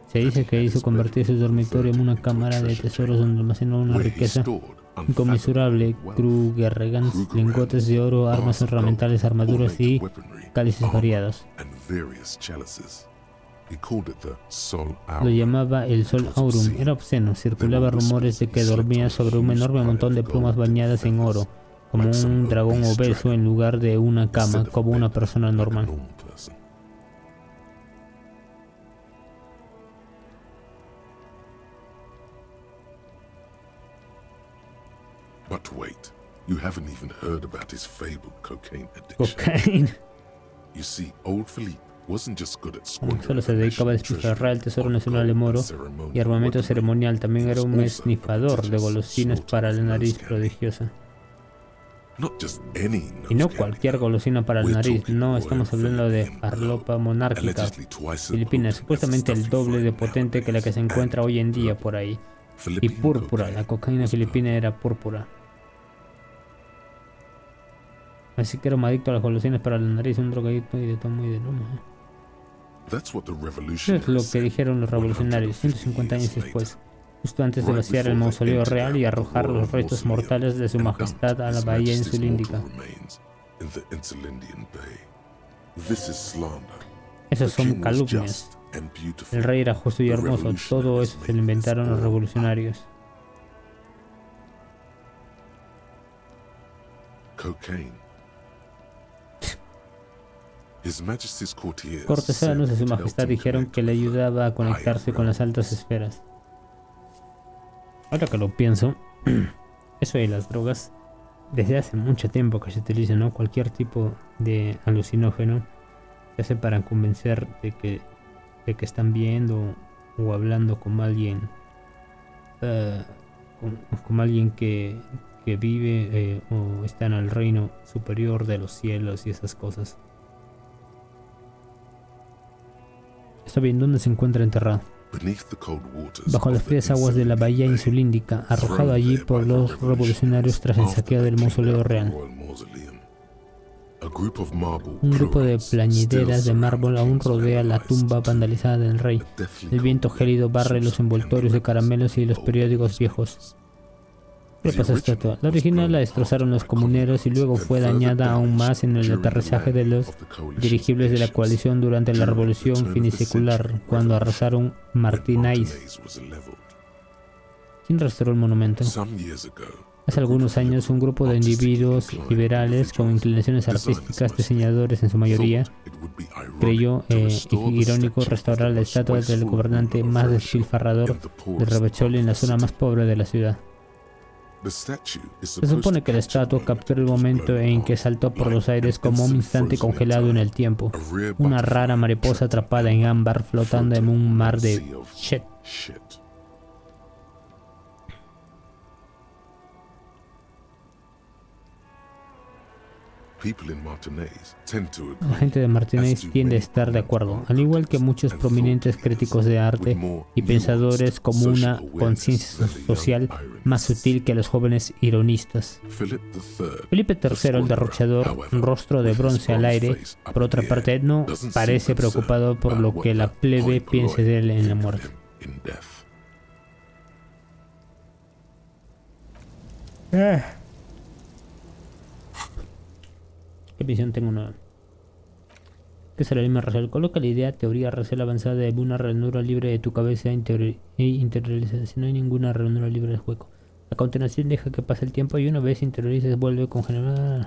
Se dice que hizo convertir su dormitorio en una cámara de tesoros donde almacenó una riqueza inconmensurable: krugerregans, lingotes de oro, armas ornamentales, armaduras y cálices variados. Lo llamaba el Sol Aurum. Era obsceno. Circulaba rumores de que dormía sobre un enorme montón de plumas bañadas en oro, como like some un dragón obese obeso dragon, en lugar de una cama, instead of como una bent persona like a normal. normal person. But wait, you haven't even heard about his fabled cocaine addiction. Cocaine. You see, old Philippe wasn't just good at Solo squandering se the dedicaba a nation's despilfarrar el treasury tesoro on nacional de gold Moro and ceremonial y armamento weaponry. ceremonial. También He era was un also a esnifador de prodigious golosinas snorter para of la nose nariz candy. prodigiosa. Not just any Y nose no candy, cualquier though. golosina para la We're nariz, talking no royal estamos hablando de Philippine blow, farlopa monárquica allegedly twice as filipina, potent as the supuestamente el stuff you doble de find potente que la que se nowadays, encuentra and hoy en día purple. por ahí. Y Philippine púrpura, la cocaine cocaína was filipina purple. era púrpura. Así que era un adicto a las golosinas para la nariz, un drogadicto y de tomo y de lomo. That's what the Eso es revolutionaries lo que said dijeron los revolucionarios 150 años después, justo antes de vaciar el mausoleo real y arrojar los restos mortales de su majestad a la bahía insulíndica. Esos son calumnias. El rey era justo y hermoso, todo eso se lo inventaron los revolucionarios. Cortesanos de su majestad dijeron que le ayudaba a conectarse con las altas esferas. Ahora que lo pienso, eso de las drogas, desde hace mucho tiempo que se utiliza, ¿no? Cualquier tipo de alucinógeno se hace para convencer de que están viendo o hablando con alguien, con alguien que vive o está en el reino superior de los cielos y esas cosas. Está bien, ¿dónde se encuentra enterrado? Bajo las frías aguas de la bahía insulíndica, arrojado allí por los revolucionarios tras el saqueo del mausoleo real. Un grupo de plañideras de mármol aún rodea la tumba vandalizada del rey. El viento gélido barre los envoltorios de caramelos y los periódicos viejos. ¿Qué pasa esta estatua? La original la destrozaron los comuneros y luego fue dañada aún más en el aterrizaje de los dirigibles de la coalición durante la revolución finisecular, cuando arrasaron Martinez. ¿Quién restauró el monumento? Hace algunos años, un grupo de individuos liberales con inclinaciones artísticas, diseñadores en su mayoría, creyó irónico restaurar la estatua del gobernante más despilfarrador de Ravacholi en la zona más pobre de la ciudad. Se supone que la estatua captura el momento en que saltó por los aires como un instante congelado en el tiempo, una rara mariposa atrapada en ámbar flotando en un mar de shit. La gente de Martinez tiende a estar de acuerdo, al igual que muchos prominentes críticos de arte y pensadores, como una conciencia social más sutil que los jóvenes ironistas. Felipe III, el derrochador, un rostro de bronce al aire, por otra parte, no parece preocupado por lo que la plebe piense de él en la muerte. ¿Qué visión tengo nueva? ¿Qué es la misma racial? Coloca la idea, teoría racial avanzada de una ranura libre de tu cabeza e interioriza. Si no hay ninguna ranura libre del hueco. A continuación deja que pase el tiempo y una vez interiorices vuelve con general.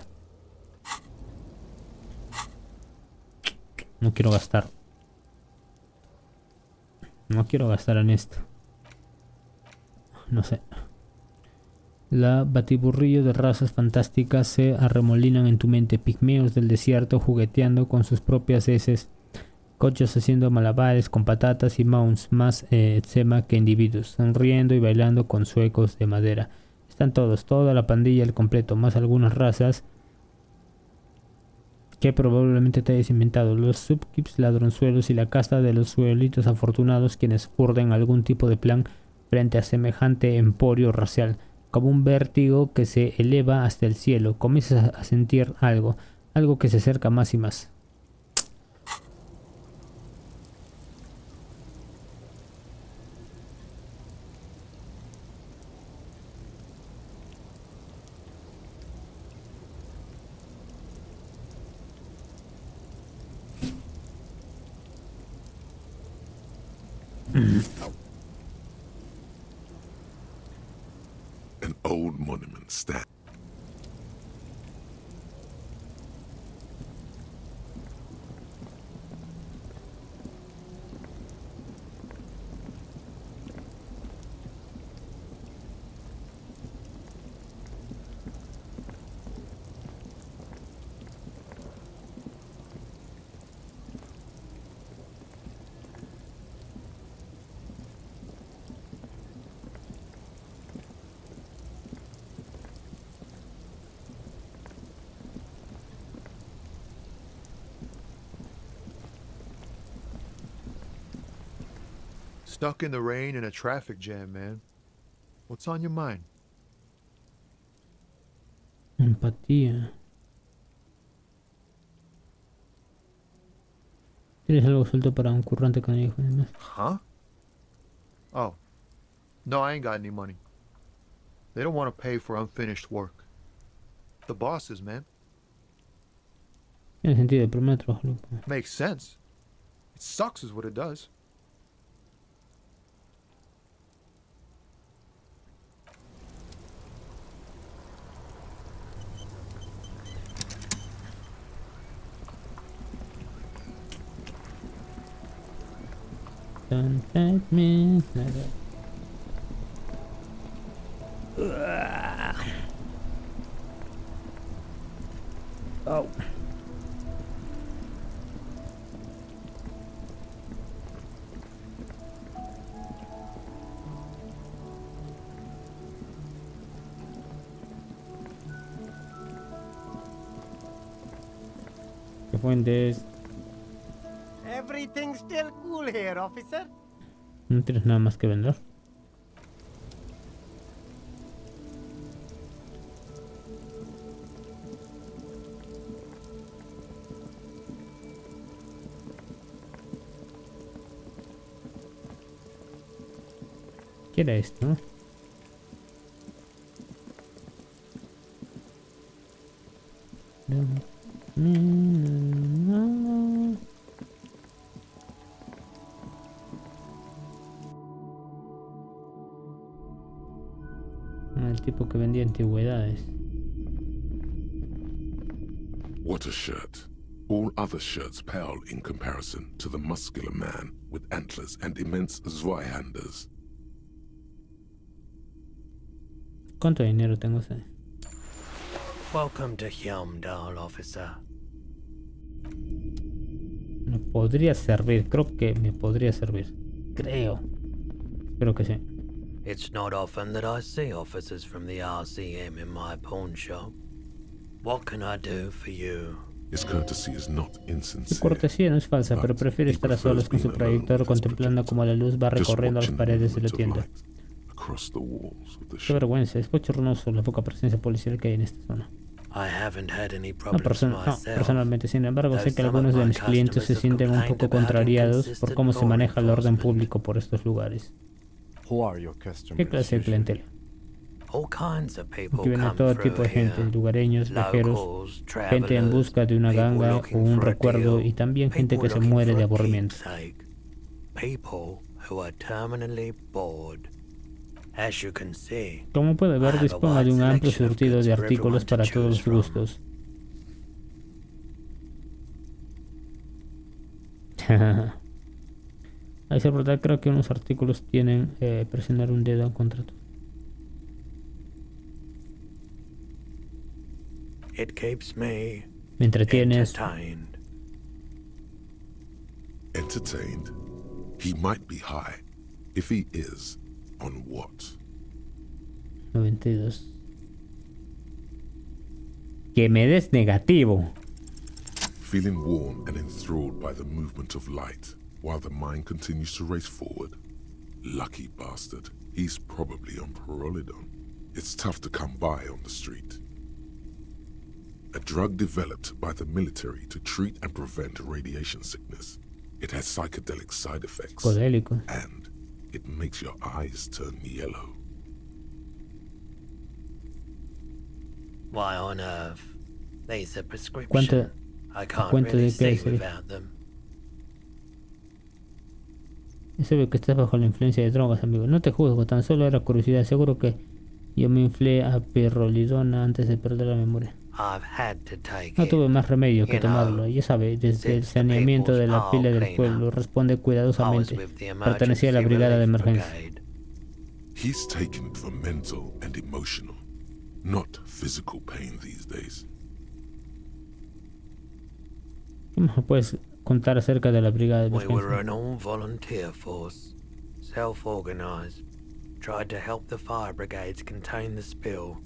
No quiero gastar. No quiero gastar en esto. No sé. La batiburrillo de razas fantásticas se arremolinan en tu mente. Pigmeos del desierto jugueteando con sus propias heces. Cochos haciendo malabares con patatas y mounts más eczema que individuos. Sonriendo y bailando con suecos de madera. Están todos, toda la pandilla al completo, más algunas razas que probablemente te hayas inventado. Los subkips, ladronzuelos y la casta de los suelitos afortunados quienes urden algún tipo de plan frente a semejante emporio racial. Como un vértigo que se eleva hasta el cielo, comienzas a sentir algo que se acerca más y más. An old monument stands. Stuck in the rain in a traffic jam, man. What's on your mind? Empatía. ¿Tienes algo suelto para un currante canijo y demás? Huh? Oh. No, I ain't got any money. They don't want to pay for unfinished work. The bosses, man. Tiene sentido, el primer trabajo, loco. Makes sense. It sucks is what it does. Don't let me... Oh. ¿Qué fuentes? Everything's still cool here, officer. No tienes nada más que vender. ¿Qué era esto? El tipo que vendía antigüedades. What a shirt. All other shirts pale in comparison to the muscular man with antlers and immense Zweihanders. ¿Cuánto dinero tengo ese? Welcome to Jugando, officer. Me podría servir, creo que me podría servir. Creo. Espero que sí. It's not often that I see officers from the RCM in my pawn shop. What can I do for you? His courtesy is not Su insincere. cortesía no es falsa, pero prefiere estar a solas con su proyector contemplando cómo la luz va recorriendo las paredes de la tienda. Across the walls of the Qué shop. vergüenza, es bochornoso la poca presencia policial que hay en esta zona. I haven't had any No, problems no, myself. personalmente, sin embargo, sé Though que some algunos of de my mis clientes se customers have sienten un complained poco about contrariados por inconsistent cómo se law maneja el orden enforcement. público por estos lugares. Who are your customers? ¿Qué clase de usually? clientela? All kinds of people Aquí viene come todo through tipo de gente, here. lugareños, viajeros, Locals, gente en busca de una people ganga o looking un for a recuerdo deal, y también gente people que se looking muere for de a aburrimiento. keepsake, people who are terminally bored. As you can see, Como puede I ver, have a dispongo de wide un amplio selection of surtido goods de for artículos everyone to para todos choose los from. gustos. A decir verdad, creo que unos artículos tienen presionar un dedo en contrato. It keeps me Me entretienes. entertained. Entertained? He might be high. If he is, on what? 92. Que me des negativo. Feeling warm and enthralled by the movement of light, while the mind continues to race forward. Lucky bastard. He's probably on Parolidon. It's tough to come by on the street. A drug developed by the military to treat and prevent radiation sickness. It has psychedelic side effects. Psicodélico. And it makes your eyes turn yellow. Why on earth? These are prescription. ¿Cuánto, I can't cuánto really de qué see sería? without them. Es obvio que estás bajo la influencia de drogas, amigo. No te juzgo, tan solo era curiosidad. Seguro que yo me inflé a pirrolidona antes de perder la memoria. I've had to take No it. tuve más remedio que You know, tomarlo. Ya sabe, desde el since the saneamiento de la people's pila pile del pueblo, cleanup, responde I was cuidadosamente. with the Pertenecía a la emergency brigada de relief emergencia. brigade. He's taken it for mental and emotional, not physical pain these days. ¿Qué más me puedes contar acerca de la brigada de We were emergencia? an all-volunteer force, self-organized. Tried to help the fire brigades contain the spill.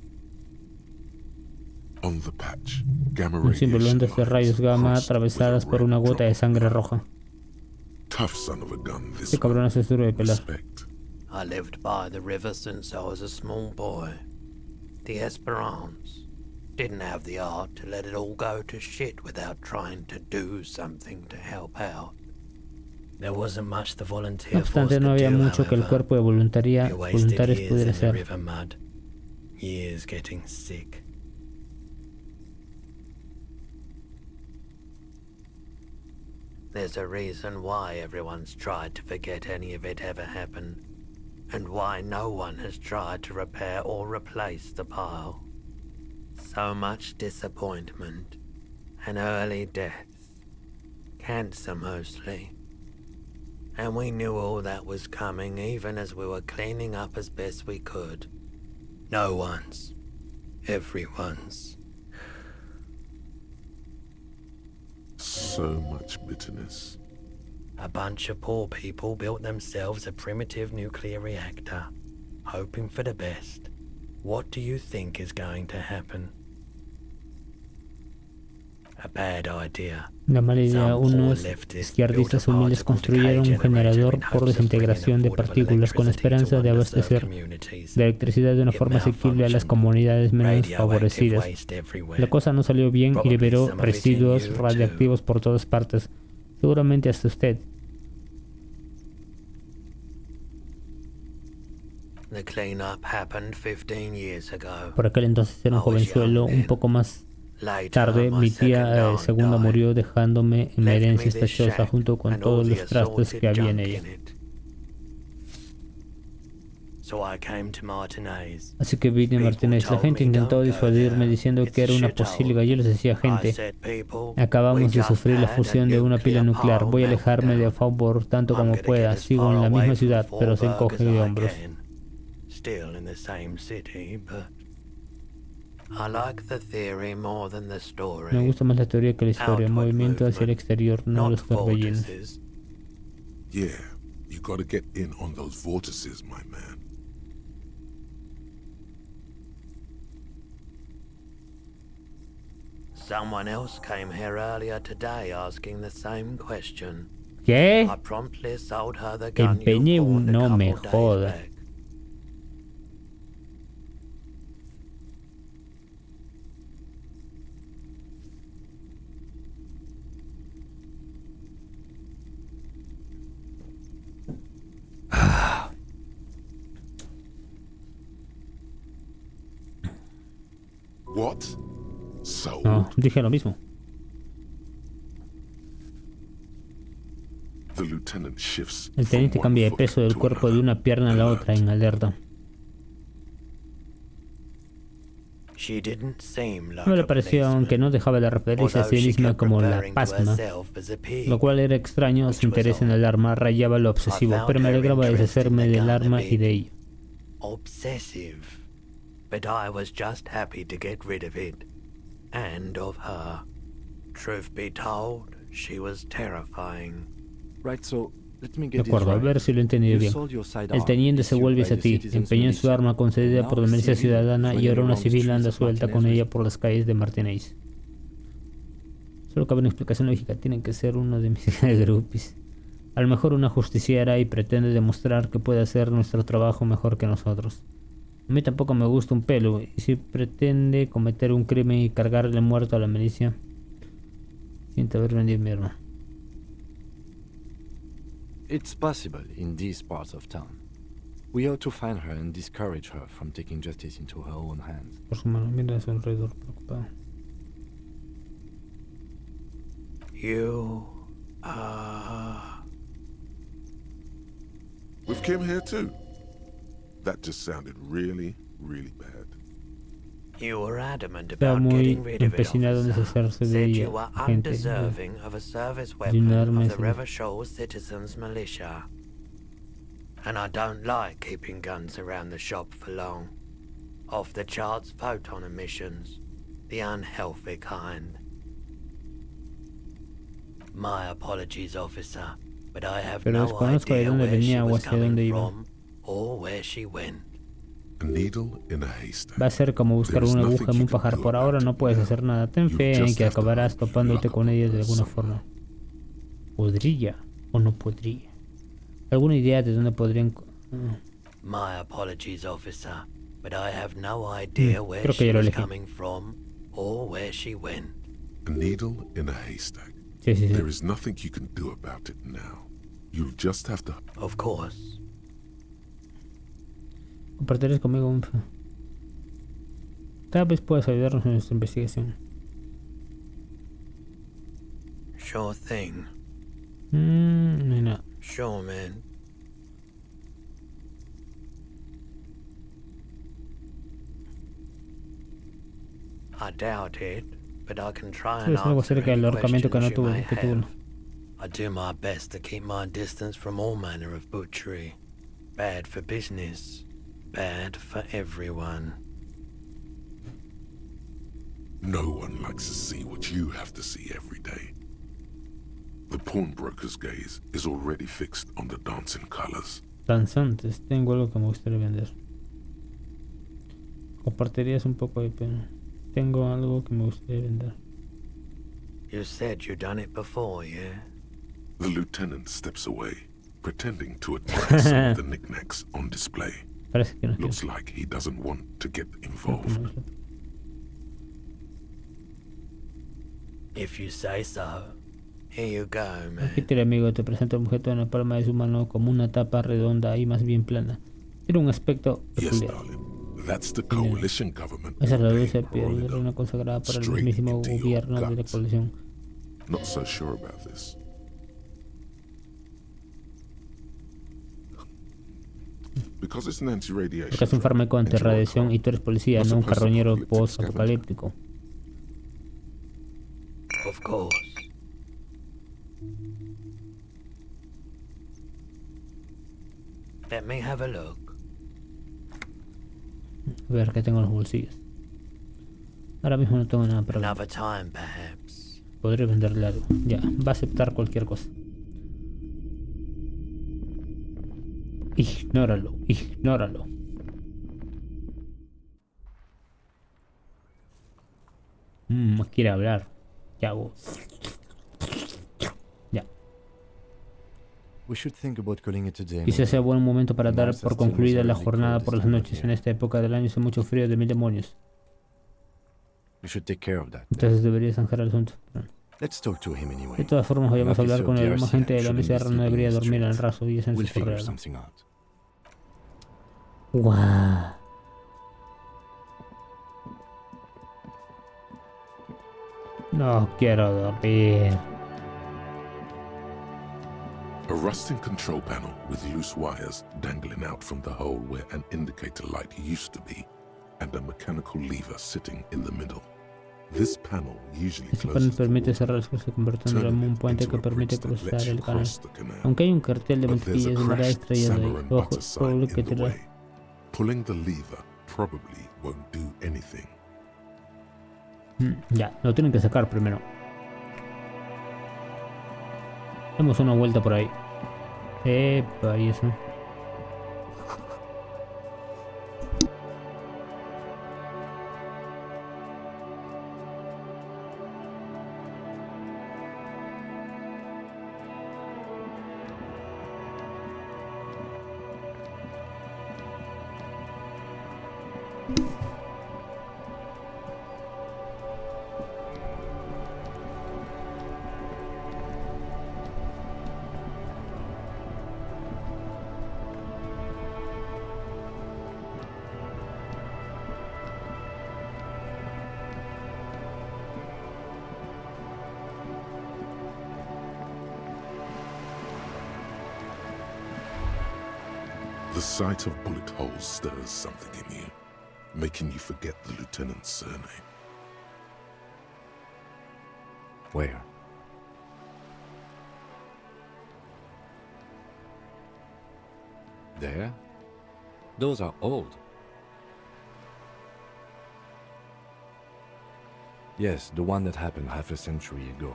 On the patch, gamma Un símbolo radiation ondas de rayos lines gamma crossed with a atravesadas por red una gota drop de of sangre blood. roja. tough son of a gun, this Este cabrón es duro de one. pelar. Respect. I lived by the river since I was a small boy. The Esperance didn't have the art to let it all go to shit without trying to do something to help out. There wasn't much the No volunteer force obstante, no could había do, mucho que el however. cuerpo de We wasted voluntarios years pudiera in the hacer. river mud. Years getting sick. There's a reason why everyone's tried to forget any of it ever happened, and why no one has tried to repair or replace the pile. So much disappointment, and early deaths. Cancer mostly. And we knew all that was coming even as we were cleaning up as best we could. No one's. Everyone's. So much bitterness. A bunch of poor people built themselves a primitive nuclear reactor, hoping for the best. What do you think is going to happen? A bad idea. La mala idea, Some poor unos leftist izquierdistas built a humildes particle construyeron decay un generador generator in por hopes of bringing desintegración de affordable partículas con la electricity to esperanza de underserved abastecer communities. de electricidad de una It forma asequible a las malfunctioned. comunidades menos Radioactive favorecidas. waste everywhere. La cosa no salió bien y Probably liberó some of it in residuos you, too. radiactivos por todas partes. Seguramente hasta usted. The cleanup happened 15 years ago. Por aquel entonces era un I was jovenzuelo, young un then. poco más Later, tarde. my Mi second tía aunt segunda died. murió dejándome en la Left herencia me esta this choza shack junto con and all todos the los trastes assorted que había en junk ella. in it. So I came to Martinez. Así que vine a Martínez. La gente intentó disuadirme diciendo que era una posible. Yo les decía, I gente, said, people, acabamos we de just sufrir la had a fusión de una pila nuclear nuclear. pile Voy a alejarme de a meltdown. favor tanto I'm como gonna get pueda. as Sigo far en la away misma from ciudad, pero se Fallberg encoge as de I hombros. can. Still in the same city, but I like the theory more than the story. Me gusta más la teoría que la historia. Outward Movimiento hacia el movement, exterior, no not los torbellinos. vortices. Yeah, you gotta get in on those vortices, my man. Someone else came here earlier today asking the same question. ¿Qué? I promptly sold her the gun you Empeñé bought un... a No couple me days joda. back. What? Sold? No, dije lo mismo. The lieutenant shifts El teniente from cambia de one peso foot del to cuerpo de another. una pierna a la otra en alerta. She didn't seem like No le a pareció, aunque no dejaba de referirse a although sí she misma kept como la referring to pasma, herself as a pig. lo cual era extraño. Su interés en el arma rayaba lo obsesivo, pero me alegraba deshacerme del arma y de ella. Obsessive. But I was just happy to get rid of it. And of her. Truth be told, she was terrifying. Right, so let me De get this acuerdo, a right. ver si lo he entendido You bien. sold your sidearm, El teniente se issued vuelve by hacia the ti, citizens' empeñó su militia. arma concedida Now por la a milicia civil ciudadana y running ahora una around the civil streets anda of suelta con Martinez ella por las calles de Martínez. Solo cabe una explicación lógica, tienen que ser uno de mis groupies. A lo mejor una justiciera y pretende demostrar que puede hacer nuestro trabajo mejor que nosotros. A mí tampoco me gusta un pelo, y si pretende cometer un crimen y cargarle muerto a la milicia, siento haber vendido mi arma. It's possible in these parts of town. We ought to find her and discourage her from taking justice into her own hands. Por su mano, mira a su alrededor preocupado. You With Kim here too? That just sounded really, really bad. You were adamant Estaba about muy getting rid of it, empecinado en officer. deshacerse de Said ella, you were gente. undeserving of a service un weapon arma of the ese- Revachol Citizens Militia. And I don't like keeping guns around the shop for long. Off the charts photon emissions. The unhealthy kind. My apologies, officer, but I have Pero no desconozco de idea dónde where she venía o was hacia dónde coming iba. from or where she went. A needle in a haystack. Va a ser como buscar There is una aguja nothing en you un can pajar. do Por ahora about no it puedes now. hacer nada. Ten You fe en just que have to acabarás hope you topándote luck con ella de upon alguna somehow. forma. Podría. O no podría. ¿Alguna idea de dónde podrían...? My apologies, officer, but I have no idea where creo que she ya lo was elegí. coming from or where she went. A needle in a haystack. Sí, sí, sí. There is nothing you can do about it now. You'll just have to... Of course. ¿Compartirías conmigo un... Tal vez puedas ayudarnos en nuestra investigación. Sure thing. No hay nada. Sure, man. I doubt it, but I can try and ¿Sabes algo answer acerca any del ahorcamiento que no questions you tuvo? may Que tuvo? have. I do my best to keep my distance from all manner of butchery. Bad for business. Bad for everyone. No one likes to see what you have to see every day. The pawnbroker's gaze is already fixed on the dancing colors. Danzantes. Tengo algo que me gustaría vender. Compartirías un poco de pena. Tengo algo que me gustaría vender. You said you done it before, yeah? The lieutenant steps away, pretending to admire some of the knickknacks on display. Parece que no Looks quiero. like he doesn't want to get Creo que involved. no es lo- If you say so. Here you go, Aquí man. te amigo, te presento un objeto en la palma de su mano como una tapa redonda y más bien plana. Tiene un aspecto Yes, peculiar. darling. That's the coalition government. Esa es la ordained dulce piel de rolling reina up consagrada por el straight mismísimo into your gobierno de la gut. coalición. Not so sure about this. Because it's an anti-radiation Porque es un drug, fármaco and you're a antirradiación cop, y tú eres policía, not no un supposed to carroñero post-apocalyptic scavenger. post-apocalíptico. Of course. Let me have a look. A ver qué tengo en los bolsillos. Ahora mismo no tengo nada para vender. Another time, perhaps. Podré venderle algo. Ya, va a aceptar cualquier cosa. Ignóralo, ignóralo. Quiere hablar. ¿Qué hago? Ya. We should think about calling it a day. Quizás sea buen momento para dar Mars por has still concluida la miserably jornada cold por this las time of noches. year. En esta época del año hace mucho frío de mil demonios. We should take care of that. Entonces deberías zanjar el asunto. Let's talk to him anyway. De todas formas, vayamos a hablar con el más gente de la mesa de rana debería dormir en el raso y es en We'll su figure correo. something out. Guau. No quiero dormir. A rusting control panel with loose wires dangling out from the hole where an indicator light used to be, and a mechanical lever sitting in the middle. This panel usually Este panel closes the permite water, cerrar las cosas convirtiéndolo en turning un it puente into que a permite bridge that cruzar lets you el canal. cross the canal. Aunque hay un cartel de But there's a mantequillas de madera crashed estrellado Samurai ahí, and ojo, butter sign probable que in the te way. Pulling the lever probably won't do anything. Ya, lo tienen que sacar primero. Demos una vuelta por ahí. Epa, y eso. The sight of bullet holes stirs something in you, making you forget the lieutenant's surname. Where? There? Those are old. Yes, the one that happened half a century ago.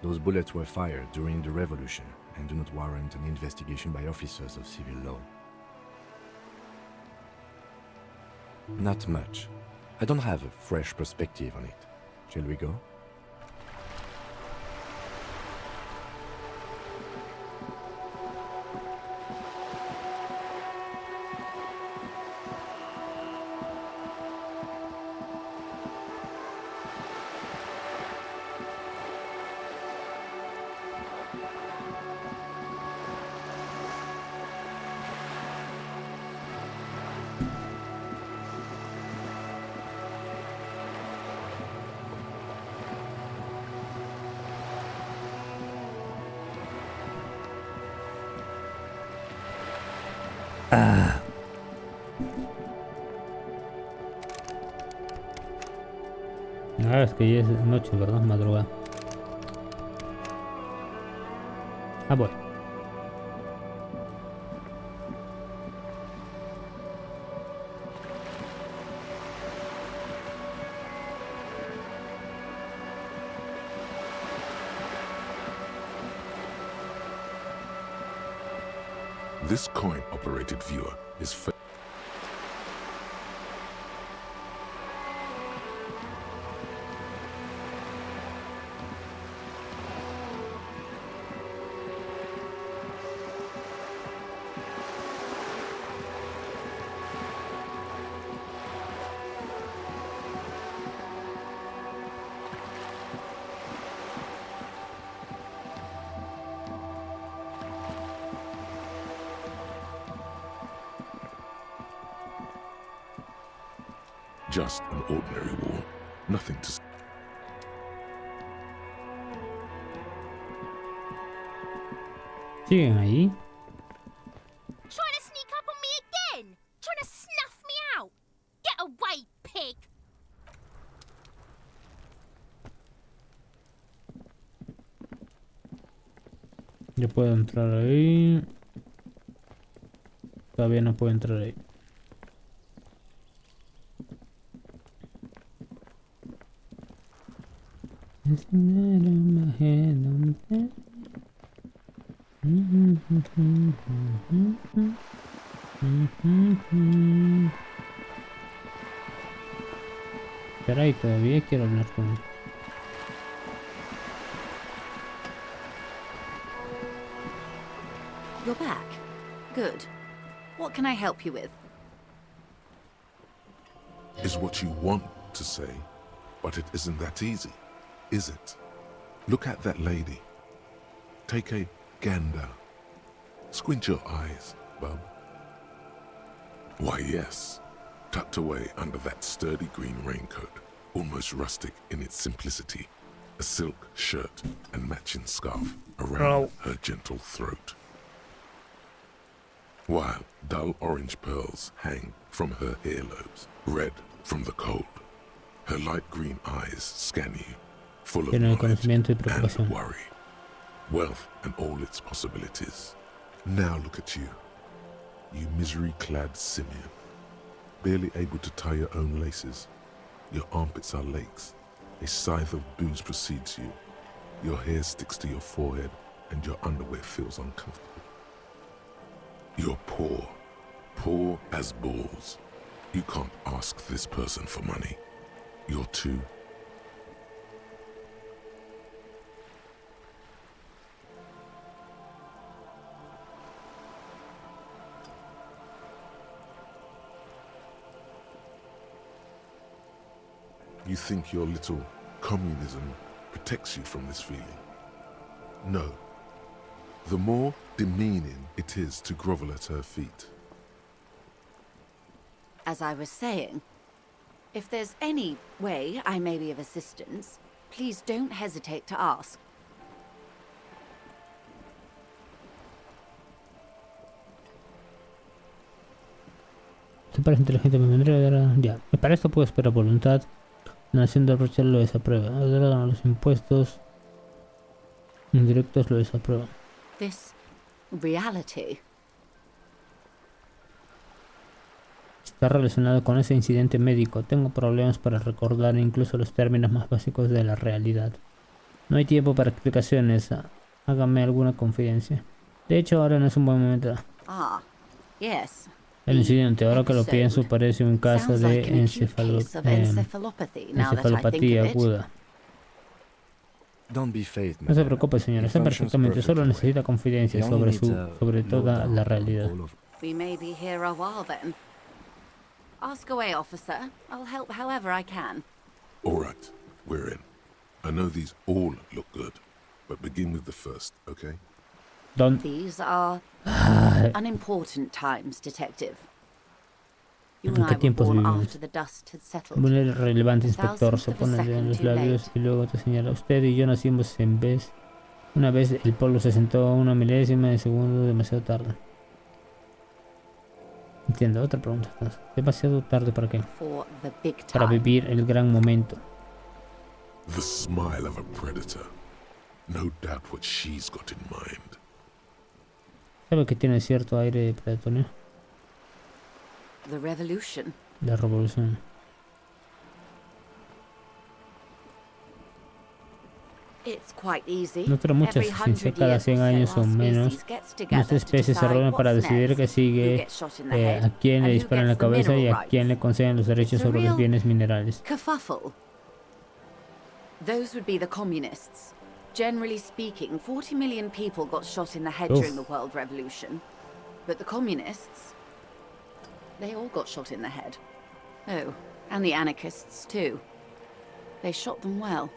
Those bullets were fired during the revolution and do not warrant an investigation by officers of civil law. Not much. I don't have a fresh perspective on it. Shall we go? Ah. Ah, es que ya es noche, ¿verdad? Madrugada. Ah, voy. This coin-operated viewer is just an ordinary wall. Nothing to... ¿Siguen ahí? Trying to sneak up on me again? Trying to snuff me out? Get away, pig! Yo puedo entrar ahí. Todavía no puedo entrar ahí. Caray, todavía quiero hablar con él. You're back. Good. What can I help you with? Is what you want to say, but it isn't that easy, is it? Look at that lady. Take a gander. Squint your eyes, bub. Why, yes. Tucked away under that sturdy green raincoat, almost rustic in its simplicity, a silk shirt and matching scarf around her gentle throat, while dull orange pearls hang from her earlobes, red from the cold. Her light green eyes scan you, full of knowledge and worry, wealth and all its possibilities. Now look at you, you misery-clad simian, barely able to tie your own laces. Your armpits are lakes. A scythe of booze precedes you. Your hair sticks to your forehead and your underwear feels uncomfortable. You're poor, poor as balls. You can't ask this person for money. You're too... You think your little communism protects you from this feeling? No. The more demeaning it is to grovel at her feet. As I was saying, if there's any way I may be of assistance, please don't hesitate to ask. Te parece inteligente, me vendría a dar... Ya, para esto puedo esperar voluntad. La nación de Rochelle lo desaprueba. Ahora los impuestos indirectos lo desaprueban. This reality Está relacionado con ese incidente médico. Tengo problemas para recordar incluso los términos más básicos de la realidad. No hay tiempo para explicaciones. Hágame alguna confidencia. De hecho, ahora no es un buen momento. Ah, yes. El incidente, ahora que lo pienso, parece un caso de encefalopatía aguda. No se preocupe, señora, está perfectamente, solo necesita confidencia sobre toda la realidad. We may be here a while then. Ask away, officer. I'll help however I can. All right, we're in. I know these all look good, but begin with the first, okay? These are unimportant times, detective. You and I were born after the dust had settled. Muy relevante, inspector. Se pone en los labios y luego te señala. Usted y yo nacimos una vez el polvo se sentó una milésima de segundo demasiado tarde. Entiendo, otra pregunta. Entonces, ¿demasiado tarde para qué? For the big Para time. vivir el gran momento. The smile of a predator. No doubt what she's got in mind. Sabe que tiene cierto aire predatorio. The revolution. La revolución. It's quite easy. No creo mucho Every si 100 cada years 100 or años so, o our menos, species gets nuestra together to especie se decide reúne para what's decidir next, qué who sigue, gets shot in the head, a quién le and who disparan en la gets the cabeza y mineral a quién le rights. conceden los derechos It's a sobre los real bienes minerales. kerfuffle. Those would be the communists. Generally speaking, 40 million people got shot in the head Oof. during the World Revolution. But the communists, they all got shot in the head. Oh, and the anarchists too. They shot them well.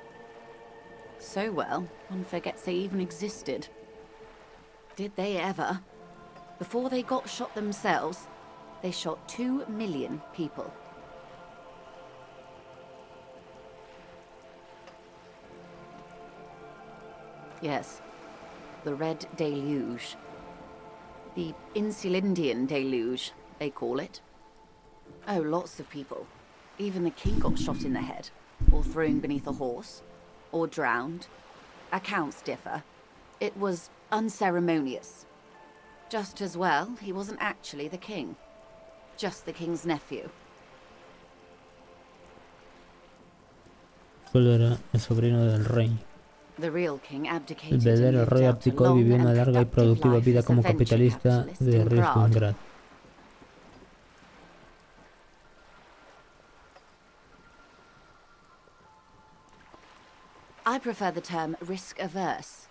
So well, one forgets they even existed. Did they ever? Before they got shot themselves, they shot 2 million people. Yes, the Red Deluge. The Insulindian Deluge, they call it. Oh, lots of people. Even the king got shot in the head, or thrown beneath a horse, or drowned. Accounts differ. It was unceremonious. Just as well, he wasn't actually the king. Just the king's nephew. Solo era el sobrino del rey. The real king El abdicated and verdadero lived rey out a abdicó y long vivió una and larga y productive productiva life vida as a como venture capitalista capitalist de in riesgo Prague. ingrato. I prefer the term risk-averse.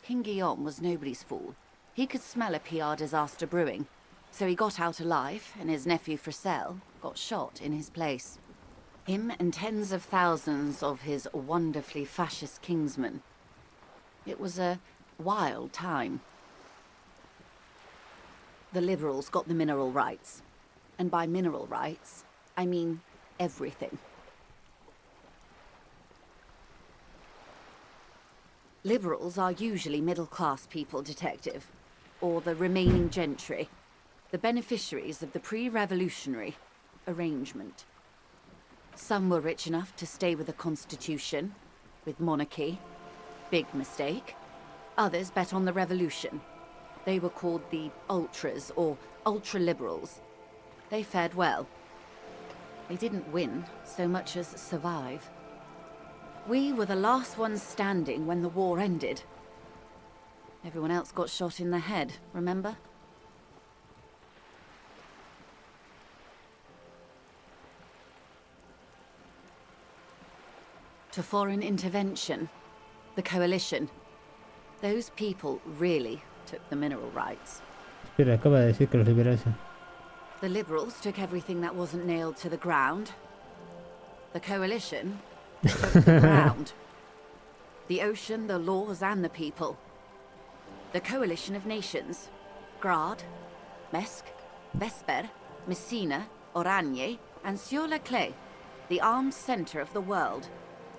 King Guillaume was nobody's fool. He could smell a PR disaster brewing, so he got out alive, and his nephew Fricelle got shot in his place. Him and tens of thousands of his wonderfully fascist kingsmen. It was a wild time. The liberals got the mineral rights. And by mineral rights, I mean everything. Liberals are usually middle-class people, Detective. Or the remaining gentry. The beneficiaries of the pre-revolutionary arrangement. Some were rich enough to stay with the Constitution, with monarchy. Big mistake. Others bet on the revolution. They were called the ultras, or ultra-liberals. They fared well. They didn't win so much as survive. We were the last ones standing when the war ended. Everyone else got shot in the head, remember? To foreign intervention, the coalition. Those people really took the mineral rights. Espera, acaba de decir que los liberales. The liberals took everything that wasn't nailed to the ground. The coalition took the ground. The ocean, the laws, and the people. The coalition of nations. Grad, Mesk, Vesper, Messina, Oranje, and Sur-la-Clay, the armed center of the world.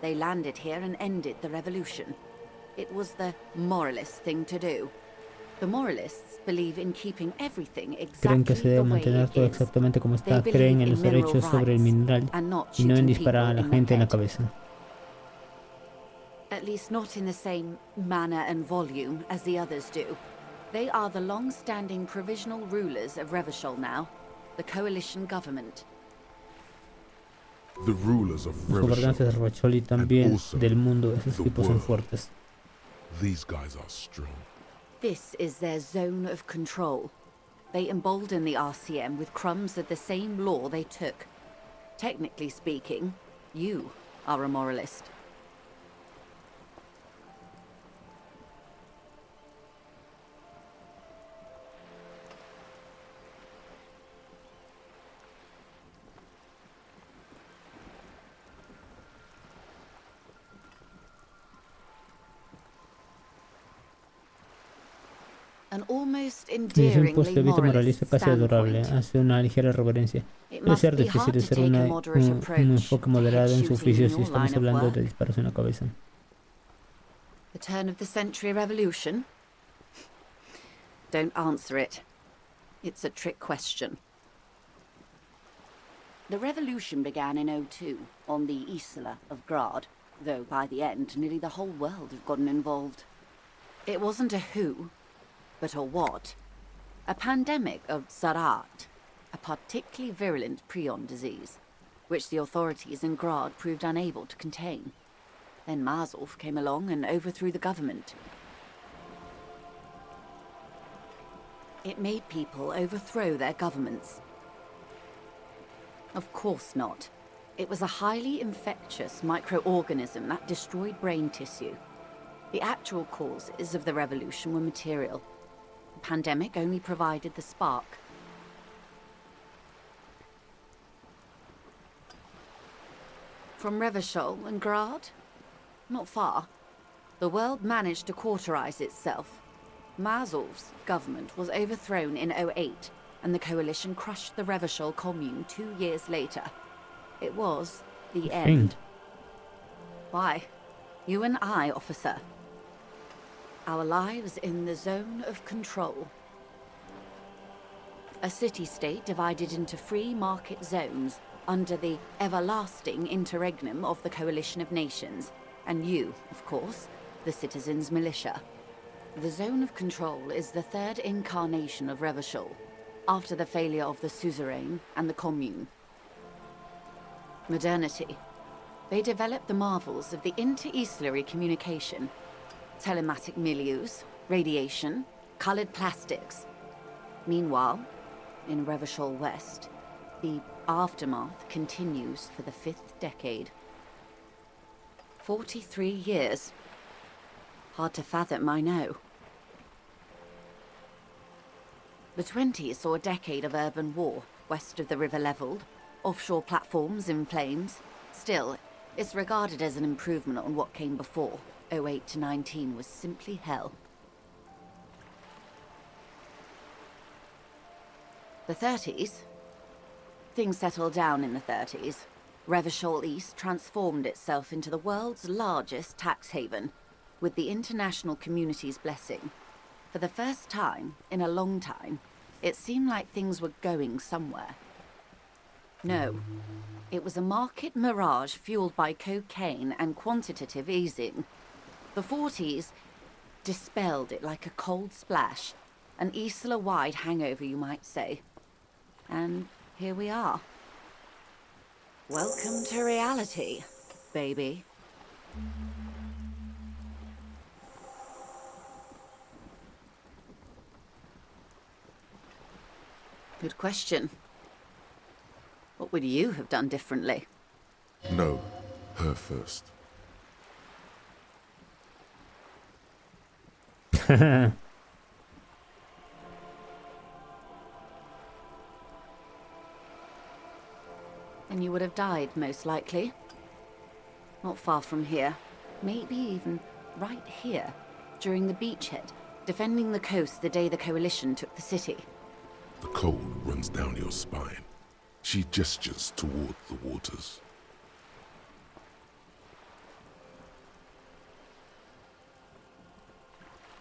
They landed here and ended the revolution. It was the moralist thing to do. The moralists believe in keeping everything Creen que se exactly the debe way mantener it todo is. exactamente como They está. Creen believe en in los mineral derechos sobre el rights mineral and not y no en shooting disparar a people la in the gente en la head. cabeza. At least not in the same manner and volume as the others do. They are the long-standing provisional rulers of Revachol now, the coalition government. The rulers of Los gobernantes de Revachol, Revachol y también also del mundo, esos the tipos son world. fuertes. These guys are strong. This is their zone of control. They embolden the RCM with crumbs of the same law they took. Technically speaking, you are a moralist. An almost Desde un punto de endearingly vista moralist moralista casi adorable, standpoint. hace una ligera reverencia. It Debe must ser be difícil hard de to ser take a un moderate approach enfoque to moderado en su head oficio shooting si in your estamos line of hablando work. de disparos en la cabeza. The turn of the century revolution? Don't answer it. It's a trick question. The revolution began in '02 on the Isla of Grad, though by the end, nearly the whole world had gotten involved. It wasn't a who, but a what. A pandemic of Zarat, a particularly virulent prion disease, which the authorities in Grad proved unable to contain. Then Marzolf came along and overthrew the government. It made people overthrow their governments. Of course not. It was a highly infectious microorganism that destroyed brain tissue. The actual causes of the revolution were material. The pandemic only provided the spark. From Revachol and Grad? Not far. The world managed to cauterize itself. Marzolf's government was overthrown in '08, and the coalition crushed the Revachol commune 2 years later. It was the end. Why? You and I, officer. Our lives in the zone of control. A city-state divided into free market zones under the everlasting interregnum of the Coalition of Nations, and you, of course, the citizens' militia. The zone of control is the third incarnation of Revachol, after the failure of the suzerain and the commune. Modernity. They developed the marvels of the inter-eastlery communication, telematic milieus, radiation, colored plastics. Meanwhile, in Revachol West, the aftermath continues for the 5th decade. 43 years. Hard to fathom, I know. The 20s saw a decade of urban war, west of the river leveled, offshore platforms in flames. Still, it's regarded as an improvement on what came before. '08 to '19 was simply hell. The 30s? Things settled down in the 30s. Revachol East transformed itself into the world's largest tax haven, with the international community's blessing. For the first time in a long time, it seemed like things were going somewhere. No, it was a market mirage fueled by cocaine and quantitative easing. The 40s dispelled it like a cold splash, an Isla-wide hangover, you might say. And here we are. Welcome to reality, baby. Good question. What would you have done differently? No, her first. And you would have died, most likely. Not far from here. Maybe even right here, during the beachhead, defending the coast the day the Coalition took the city. The cold runs down your spine. She gestures toward the waters.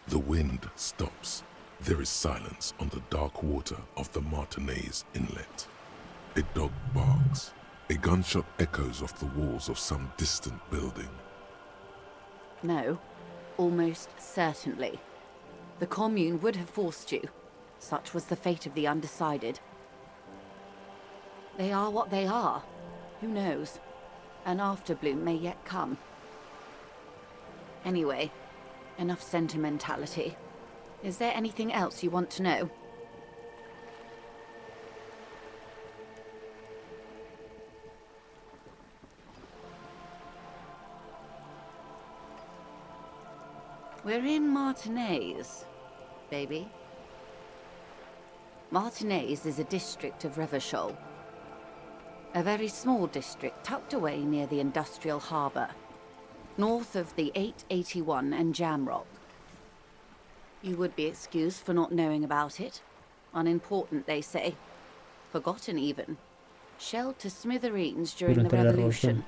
The wind stops. There is silence on the dark water of the Martinez Inlet. A dog barks. A gunshot echoes off the walls of some distant building. No, almost certainly. The commune would have forced you. Such was the fate of the undecided. They are what they are. Who knows? An afterbloom may yet come. Anyway, enough sentimentality. Is there anything else you want to know? We're in Martinez, baby. Martinez is a district of Revachol. A very small district tucked away near the industrial harbour, north of the 881 and Jamrock. You would be excused for not knowing about it. Unimportant, they say. Forgotten, even. Shelled to smithereens during the revolution.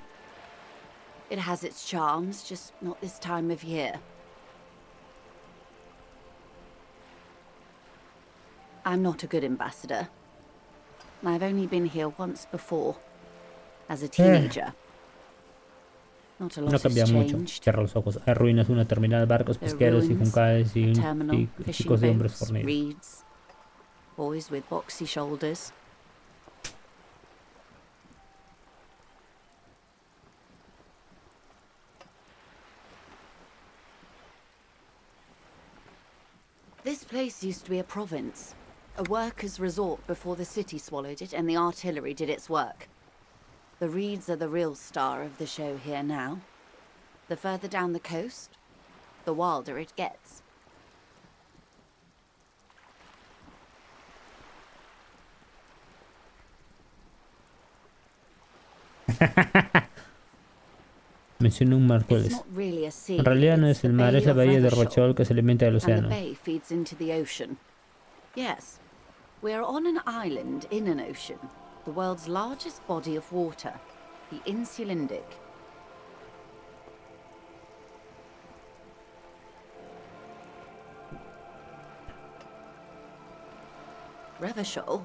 It has its charms, just not this time of year. I'm not a good ambassador. I've only been here once before, as a teenager. Not a No lot has cambia mucho. changed. Cierra los ojos. Hay ruinas, una terminal, barcos There are pesqueros y ruins, juncales y, a terminal, fishing chicos de hombres boats, fornidos. reeds, boys with boxy shoulders. This place used to be a province, a workers' resort before the city swallowed it and the artillery did its work. The reeds are the real star of the show here now. The further down the coast, the wilder it gets. Mencioné un It's marcoles. not really a sea, En realidad no it's es el the mar, es Bay la of bahía de Revachol, Rochol que se alimenta del and the océano. bay feeds into the ocean. Yes, we're on an island in an ocean, the world's largest body of water, the Insulindic. Revachol?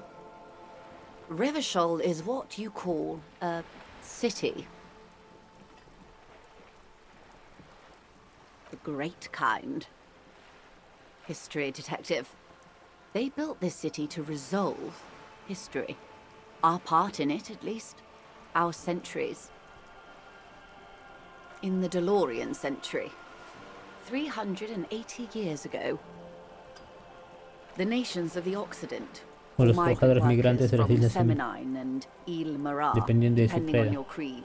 Revachol is what you call a city. The great kind. History detective. They built this city to resolve history. Our part in it, at least. Our centuries. In the DeLorean century. 380 years ago. The nations of the Occident, O los migrant trabajadores workers migrantes de las from islas Seminine and Ile Marat, dependiendo de su depending on preda. your creed.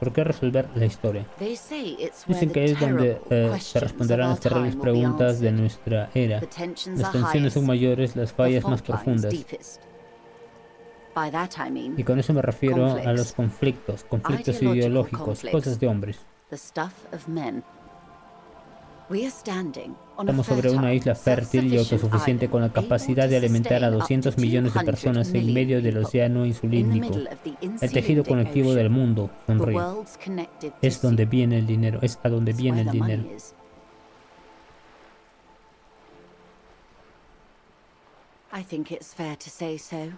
¿Por qué resolver la historia? They say it's where Dicen the que es donde terrible se questions of responderán our las terribles time will be preguntas de answered. nuestra era. The tensions Las are tensiones son highest, mayores, las the fallas más fault lines profundas. deepest. By that I mean Y con eso me refiero a los conflictos ideológicos, cosas de hombres. the stuff of men. We are standing on a Estamos sobre una fertile, isla fértil y self-sufficient autosuficiente con la island, capacidad able de to alimentar a sustain up to 200 millones de 200 personas en million medio del people océano in the insulíndico. middle of the El tejido Insulindic conectivo del Ocean, mundo, the sonríe. world's connected Es donde tissue. viene el dinero, es a donde It's viene where el the money dinero. is. I think it's fair to say so.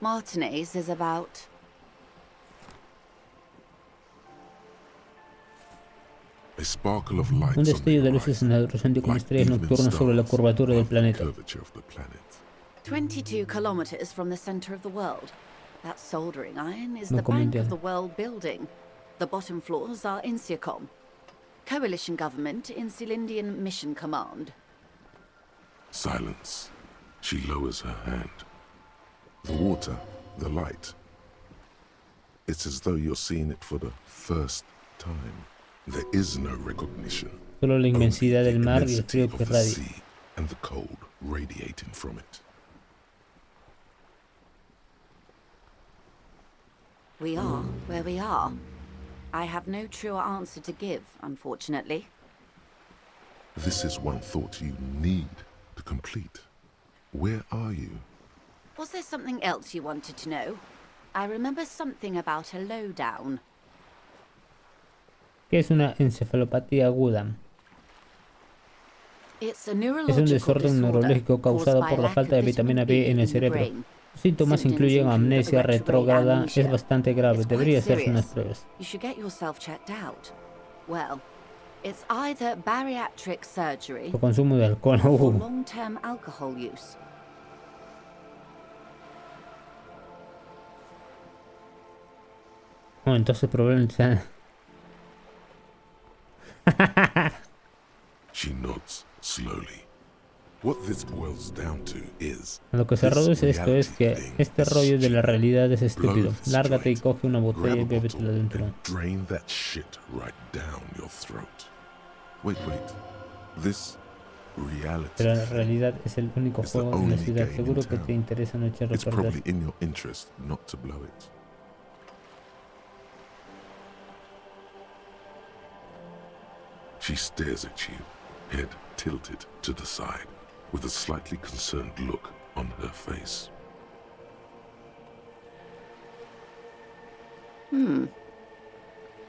Martinez is about A sparkle of lights Un on the destello de luces en horizon, el horizonte como like estrellas evening nocturnas sobre la stars curvatura del above the planeta. curvature of the planet. 22 kilometers from the center of the world. That soldering iron is No the bank comenté. of the world building. The bottom floors are Insiacom. Coalition government, Insulindian Mission Command. Silence. She lowers her hand. The water, the light. It's as though you're seeing it for the first time. There is no recognition. Solo la Only inmensidad del the mar y el immensity frío of que the irradia. sea and the cold radiating from it. We are where we are. I have no truer answer to give, unfortunately. This is one thought you need to complete. Where are you? Was there something else you wanted to know? I remember something about a lowdown. ¿Qué es una encefalopatía aguda? It's a Es un neurological desorden disorder neurológico caused causado by por la lack falta of de vitamina B en el the cerebro. brain. Los síntomas Symptoms incluyen include amnesia retrograde retrógrada. amnesia. Es bastante grave. It's quite Debería hacerse unas serious. pruebas. You should get yourself checked out. Well, it's either bariatric surgery O consumo de alcohol. or long-term alcohol use. Oh, entonces probablemente... She nods slowly. What this boils down to is A lo que se this reduce esto es que reality thing este is rollo de la stupid. realidad es Blow estúpido. this Lárgate y joint, coge una botella y grab a bébetela bottle, dentro. and drain that shit right down your throat. Wait. This reality Pero la thing, realidad es el único It's the juego en la only ciudad. game Seguro in que town. te interesa no echarlo a it's perder. probably in your interest not to blow it. She stares at you, head tilted to the side, with a slightly concerned look on her face.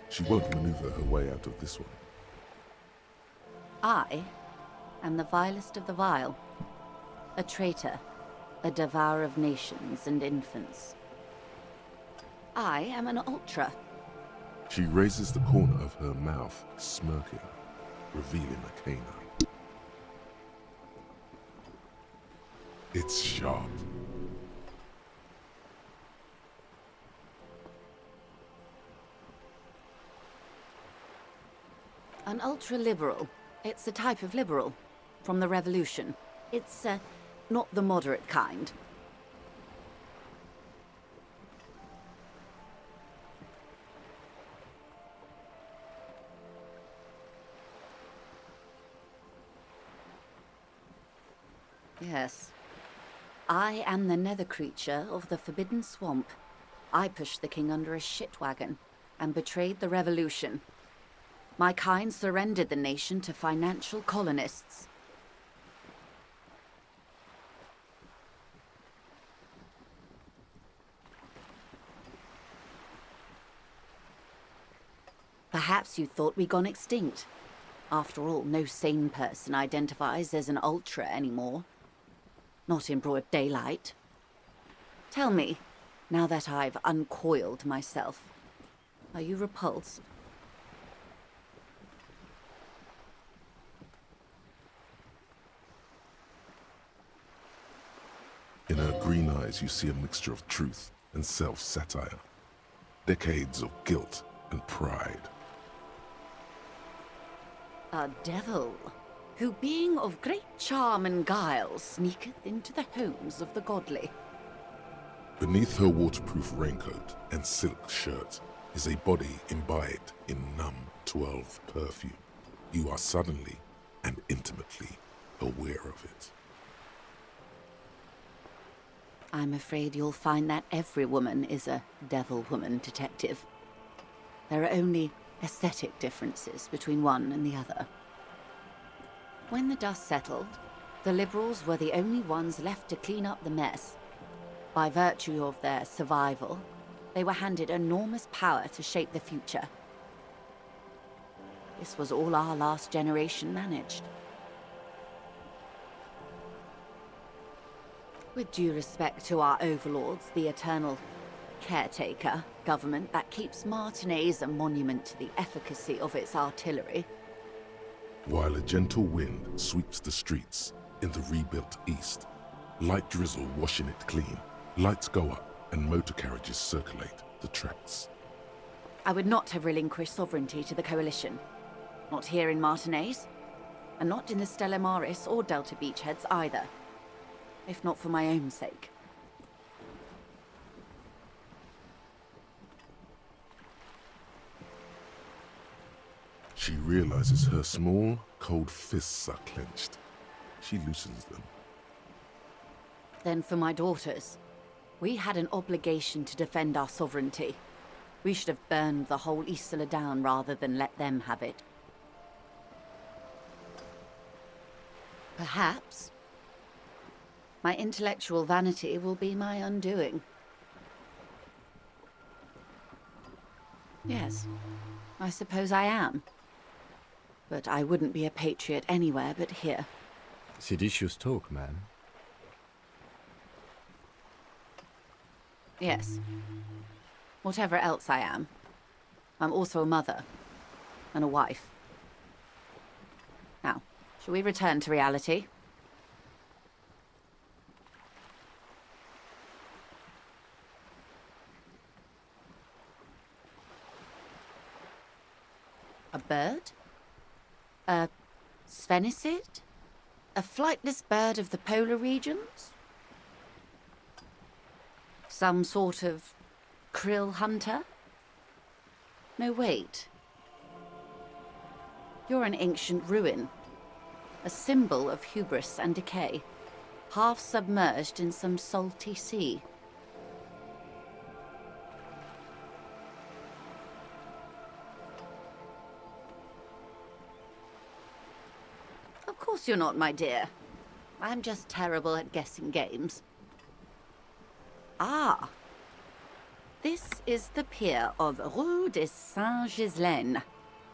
She won't maneuver her way out of this one. I am the vilest of the vile. A traitor. a devourer of nations and infants. I am an ultra. She raises the corner of her mouth, smirking, revealing a canine. It's sharp. An ultra-liberal. It's a type of liberal. From the revolution. It's, not the moderate kind. Yes. I am the nether creature of the Forbidden Swamp. I pushed the king under a shit wagon and betrayed the revolution. My kind surrendered the nation to financial colonists. Perhaps you thought we'd gone extinct. After all, no sane person identifies as an ultra anymore. Not in broad daylight. Tell me, now that I've uncoiled myself, are you repulsed? In her green eyes, you see a mixture of truth and self-satire. Decades of guilt and pride. A devil, who being of great charm and guile, sneaketh into the homes of the godly. Beneath her waterproof raincoat and silk shirt is a body imbibed in numb 12 perfume. You are suddenly and intimately aware of it. I'm afraid you'll find that every woman is a devil woman, detective. There are only aesthetic differences between one and the other. When the dust settled, the liberals were the only ones left to clean up the mess. By virtue of their survival, they were handed enormous power to shape the future. This was all our last generation managed. With due respect to our overlords, the eternal caretaker government that keeps Martinez a monument to the efficacy of its artillery. While a gentle wind sweeps the streets in the rebuilt east, light drizzle washing it clean, lights go up and motor carriages circulate the tracks. I would not have relinquished sovereignty to the Coalition. Not here in Martinez, and not in the Stella Maris or Delta Beachheads either. If not for my own sake. She realizes her small, cold fists are clenched. She loosens them. Then for my daughters. We had an obligation to defend our sovereignty. We should have burned the whole Isla down rather than let them have it. Perhaps my intellectual vanity will be my undoing. Yes, I suppose I am. But I wouldn't be a patriot anywhere but here. Seditious talk, man. Yes. Whatever else I am, I'm also a mother and a wife. Now, shall we return to reality? A bird? A sphenicid? A flightless bird of the polar regions? Some sort of krill hunter? No, wait. You're an ancient ruin. A symbol of hubris and decay. Half submerged in some salty sea. Of course you're not, my dear. I'm just terrible at guessing games. Ah! This is the pier of Rue de Saint-Ghislaine,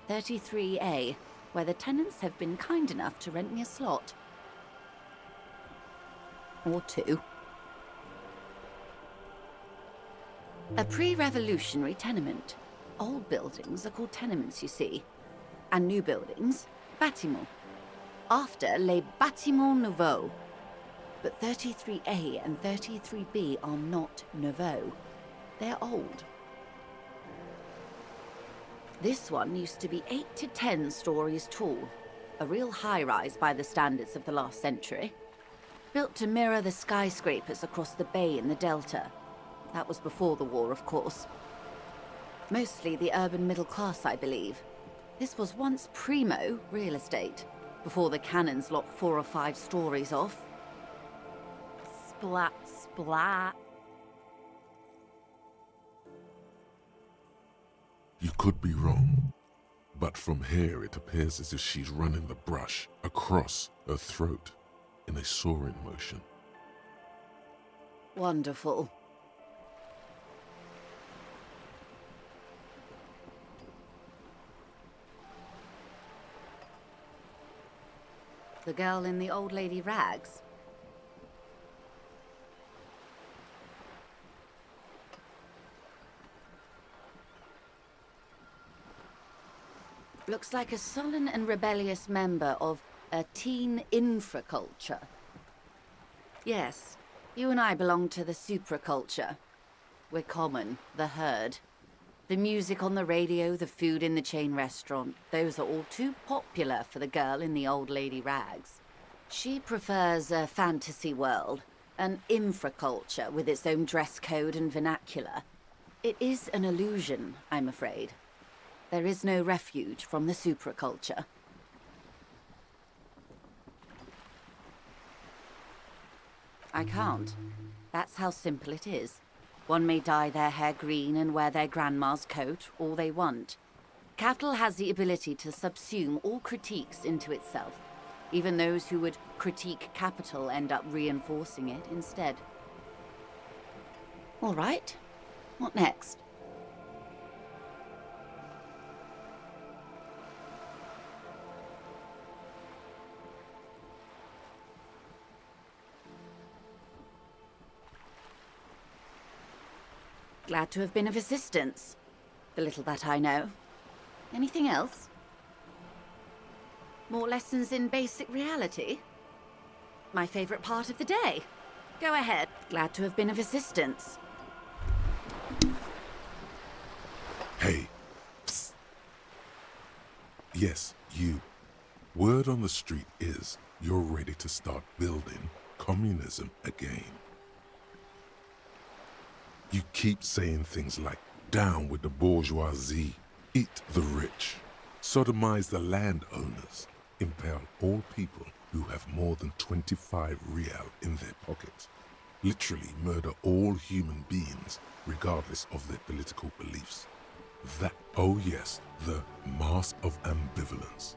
33A, where the tenants have been kind enough to rent me a slot. Or two. A pre-revolutionary tenement. Old buildings are called tenements, you see. And new buildings, bâtiments. After les bâtiments nouveaux. But 33A and 33B are not nouveaux. They're old. This one used to be 8 to 10 stories tall. A real high-rise by the standards of the last century. Built to mirror the skyscrapers across the bay in the Delta. That was before the war, of course. Mostly the urban middle class, I believe. This was once primo real estate, before the cannons lopped 4 or 5 stories off. Splat, splat. You could be wrong, but from here it appears as if she's running the brush across her throat in a soaring motion. Wonderful. The girl in the old lady rags? Looks like a sullen and rebellious member of a teen infraculture. Yes, you and I belong to the supraculture. We're common, the herd. The music on the radio, the food in the chain restaurant, those are all too popular for the girl in the old lady rags. She prefers a fantasy world, an infraculture with its own dress code and vernacular. It is an illusion, I'm afraid. There is no refuge from the supraculture. I can't. That's how simple it is. One may dye their hair green and wear their grandma's coat all they want. Capital has the ability to subsume all critiques into itself. Even those who would critique capital end up reinforcing it instead. All right. What next? Glad to have been of assistance. The little that I know. Anything else? More lessons in basic reality? My favorite part of the day. Go ahead. Glad to have been of assistance. Hey. Psst. Yes, you. Word on the street is you're ready to start building communism again. You keep saying things like, down with the bourgeoisie, eat the rich, sodomize the landowners, impale all people who have more than 25 real in their pockets, literally murder all human beings regardless of their political beliefs. That, oh yes, the mask of ambivalence.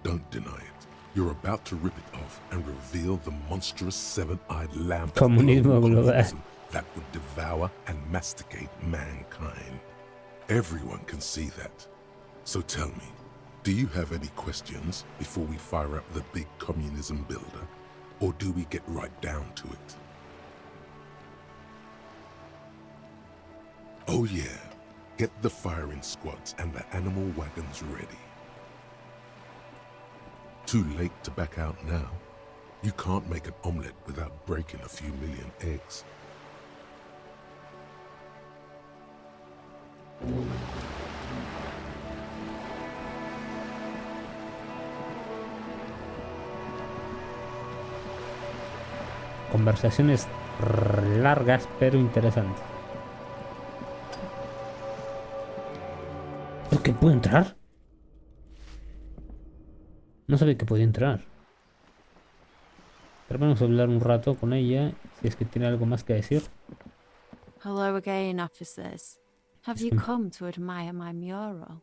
Don't deny it. You're about to rip it off and reveal the monstrous seven-eyed lamp of Comunismo global. communism that would devour and masticate mankind. Everyone can see that. So tell me, do you have any questions before we fire up the big communism builder? Or do we get right down to it? Oh yeah, get the firing squads and the animal wagons ready. Too late to back out now. You can't make an omelette without breaking a few million eggs. Conversaciones largas pero interesantes. ¿Es que puedo entrar? No sabía que podía entrar. Pero vamos a hablar un rato con ella, si es que tiene algo más que decir. Hello again, officers. Have you come to admire my mural?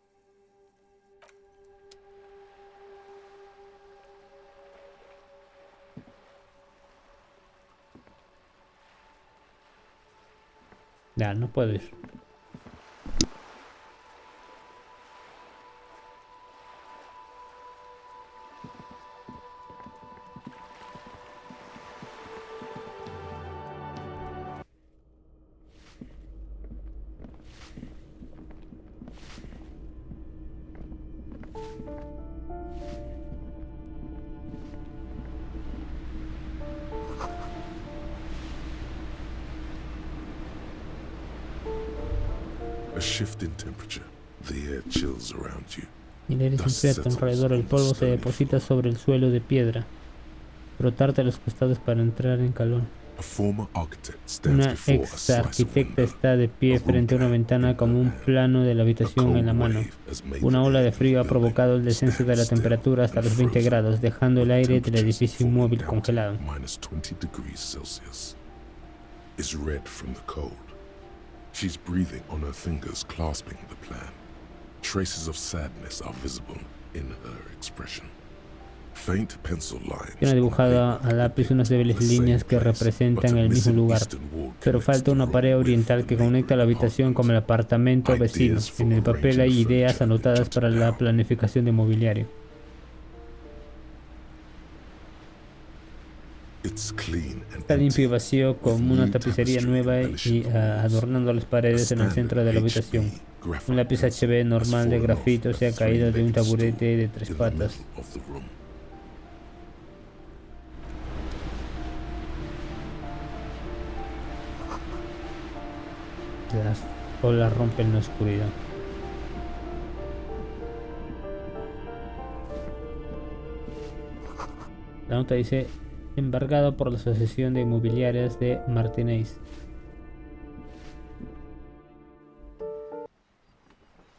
Ya, no puedo ir. A shift in temperature. The air chills around you. El aire se enfría a tu alrededor, el polvo se deposita sobre el suelo de piedra. Frotarte a los costados para entrar en calor. A former architect stands Una before a ex slice of arquitecta window. está de pie frente a una ventana con un plano de la habitación en la mano. Una ola de frío ha provocado el descenso de la temperatura hasta los 20 grados, dejando el aire del edificio inmóvil congelado. Minus 20 degrees Celsius. Is red from the cold. She's breathing on her fingers, clasping the plan. Traces of sadness are visible in her expression. Faint pencil lines. Tiene dibujada a lápiz unas débiles líneas que representan el mismo lugar, pero falta una pared oriental que conecta la habitación con el apartamento vecino. En el papel hay ideas anotadas para la planificación de mobiliario. Está limpio y vacío, con una tapicería nueva y adornando las paredes en el centro de la habitación. Un lápiz HB normal de grafito se ha caído de un taburete de 3 patas. Las olas rompen la oscuridad. La nota dice: embargado por la Asociación de Inmobiliarias de Martínez.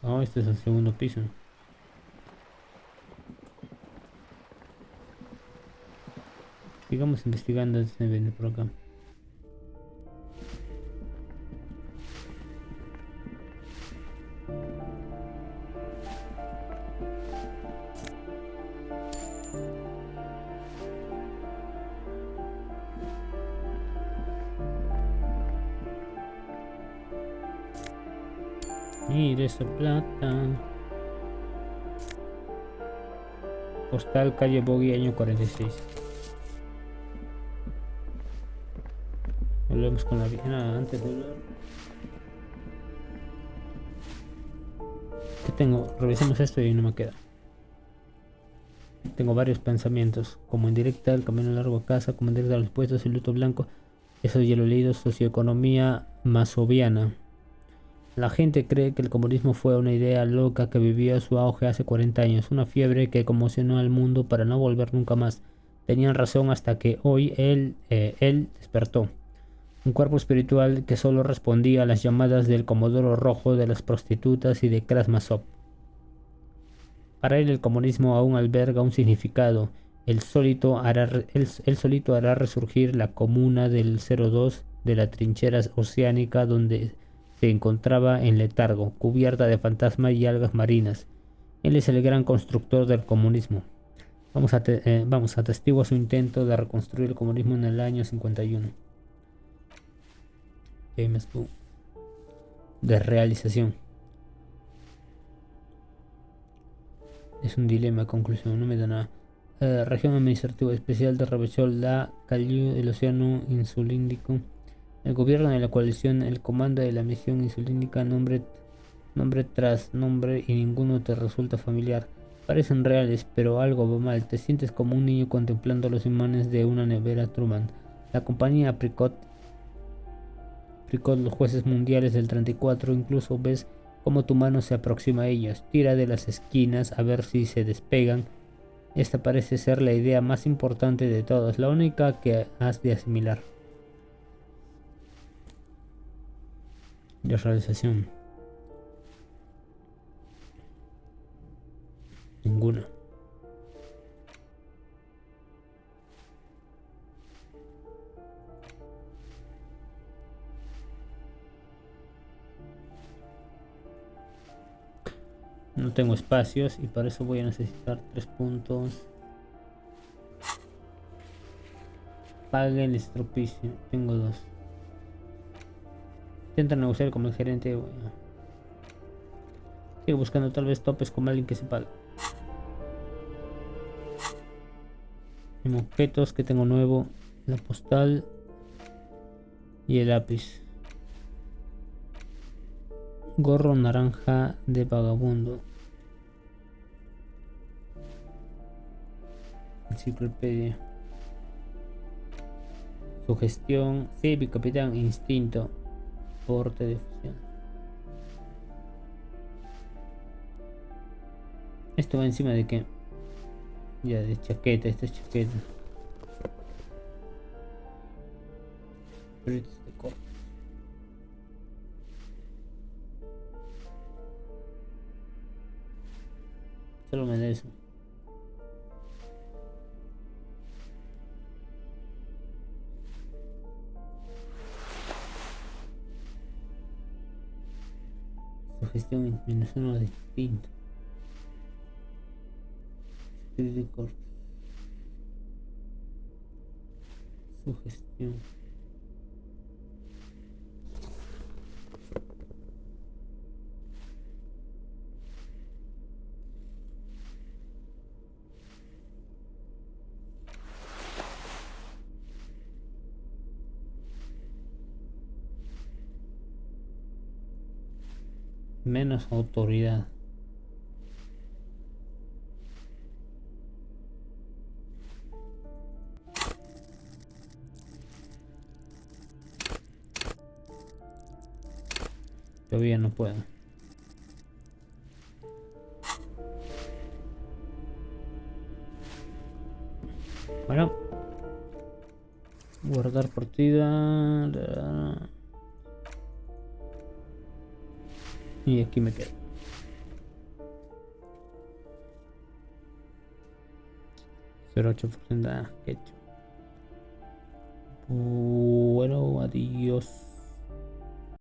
Oh, este es el segundo piso. Sigamos investigando antes de venir por acá. Mire esa plata. Postal calle Boggy, año 46. Volvemos con la vida. Antes de volver. ¿Qué tengo? Revisemos esto y no me queda. Tengo varios pensamientos. Como indirecta, el camino largo a casa. Como indirecta, los puestos, el luto blanco. Eso ya lo he leído. Socioeconomía masoviana. La gente cree que el comunismo fue una idea loca que vivió su auge hace 40 años, una fiebre que conmocionó al mundo para no volver nunca más. Tenían razón hasta que hoy él despertó. Un cuerpo espiritual que solo respondía a las llamadas del comodoro rojo, de las prostitutas y de Krasmasov. Para él el comunismo aún alberga un significado. Él solito hará resurgir la comuna del 02 de la trinchera oceánica donde se encontraba en letargo, cubierta de fantasmas y algas marinas. Él es el gran constructor del comunismo. Vamos, atestigua su intento de reconstruir el comunismo en el año 51. James Boo. De realización. Es un dilema, conclusión, no me da nada. Región Administrativa Especial de Rebechol, la Caliu, el Océano Insulíndico. El gobierno de la coalición, el comando de la misión insulínica, nombre tras nombre, y ninguno te resulta familiar. Parecen reales, pero algo va mal. Te sientes como un niño contemplando los imanes de una nevera Truman. La compañía Apricot, los jueces mundiales del 34, incluso ves cómo tu mano se aproxima a ellos. Tira de las esquinas a ver si se despegan. Esta parece ser la idea más importante de todas, la única que has de asimilar. De realización. Ninguna. No tengo espacios y para eso voy a necesitar 3 puntos. Pague el estropicio. Tengo 2. Intenta negociar con el gerente. Sigo buscando tal vez topes con alguien que se pague. En objetos que tengo nuevo. La postal. Y el lápiz. Gorro naranja de vagabundo. Enciclopedia. Sugestión. Sí, mi capitán. Instinto. Porte de fusión. Esto va encima de qué? Ya, de chaqueta. Esto es chaqueta. Spirits de corpus. Solo me da eso. Sugestión menos uno de instinto. Spirit de corpus. Sugestión. Menos autoridad. Todavía no puedo. Bueno. Guardar partida. Y aquí me quedo. 0,8%. Bueno, adiós.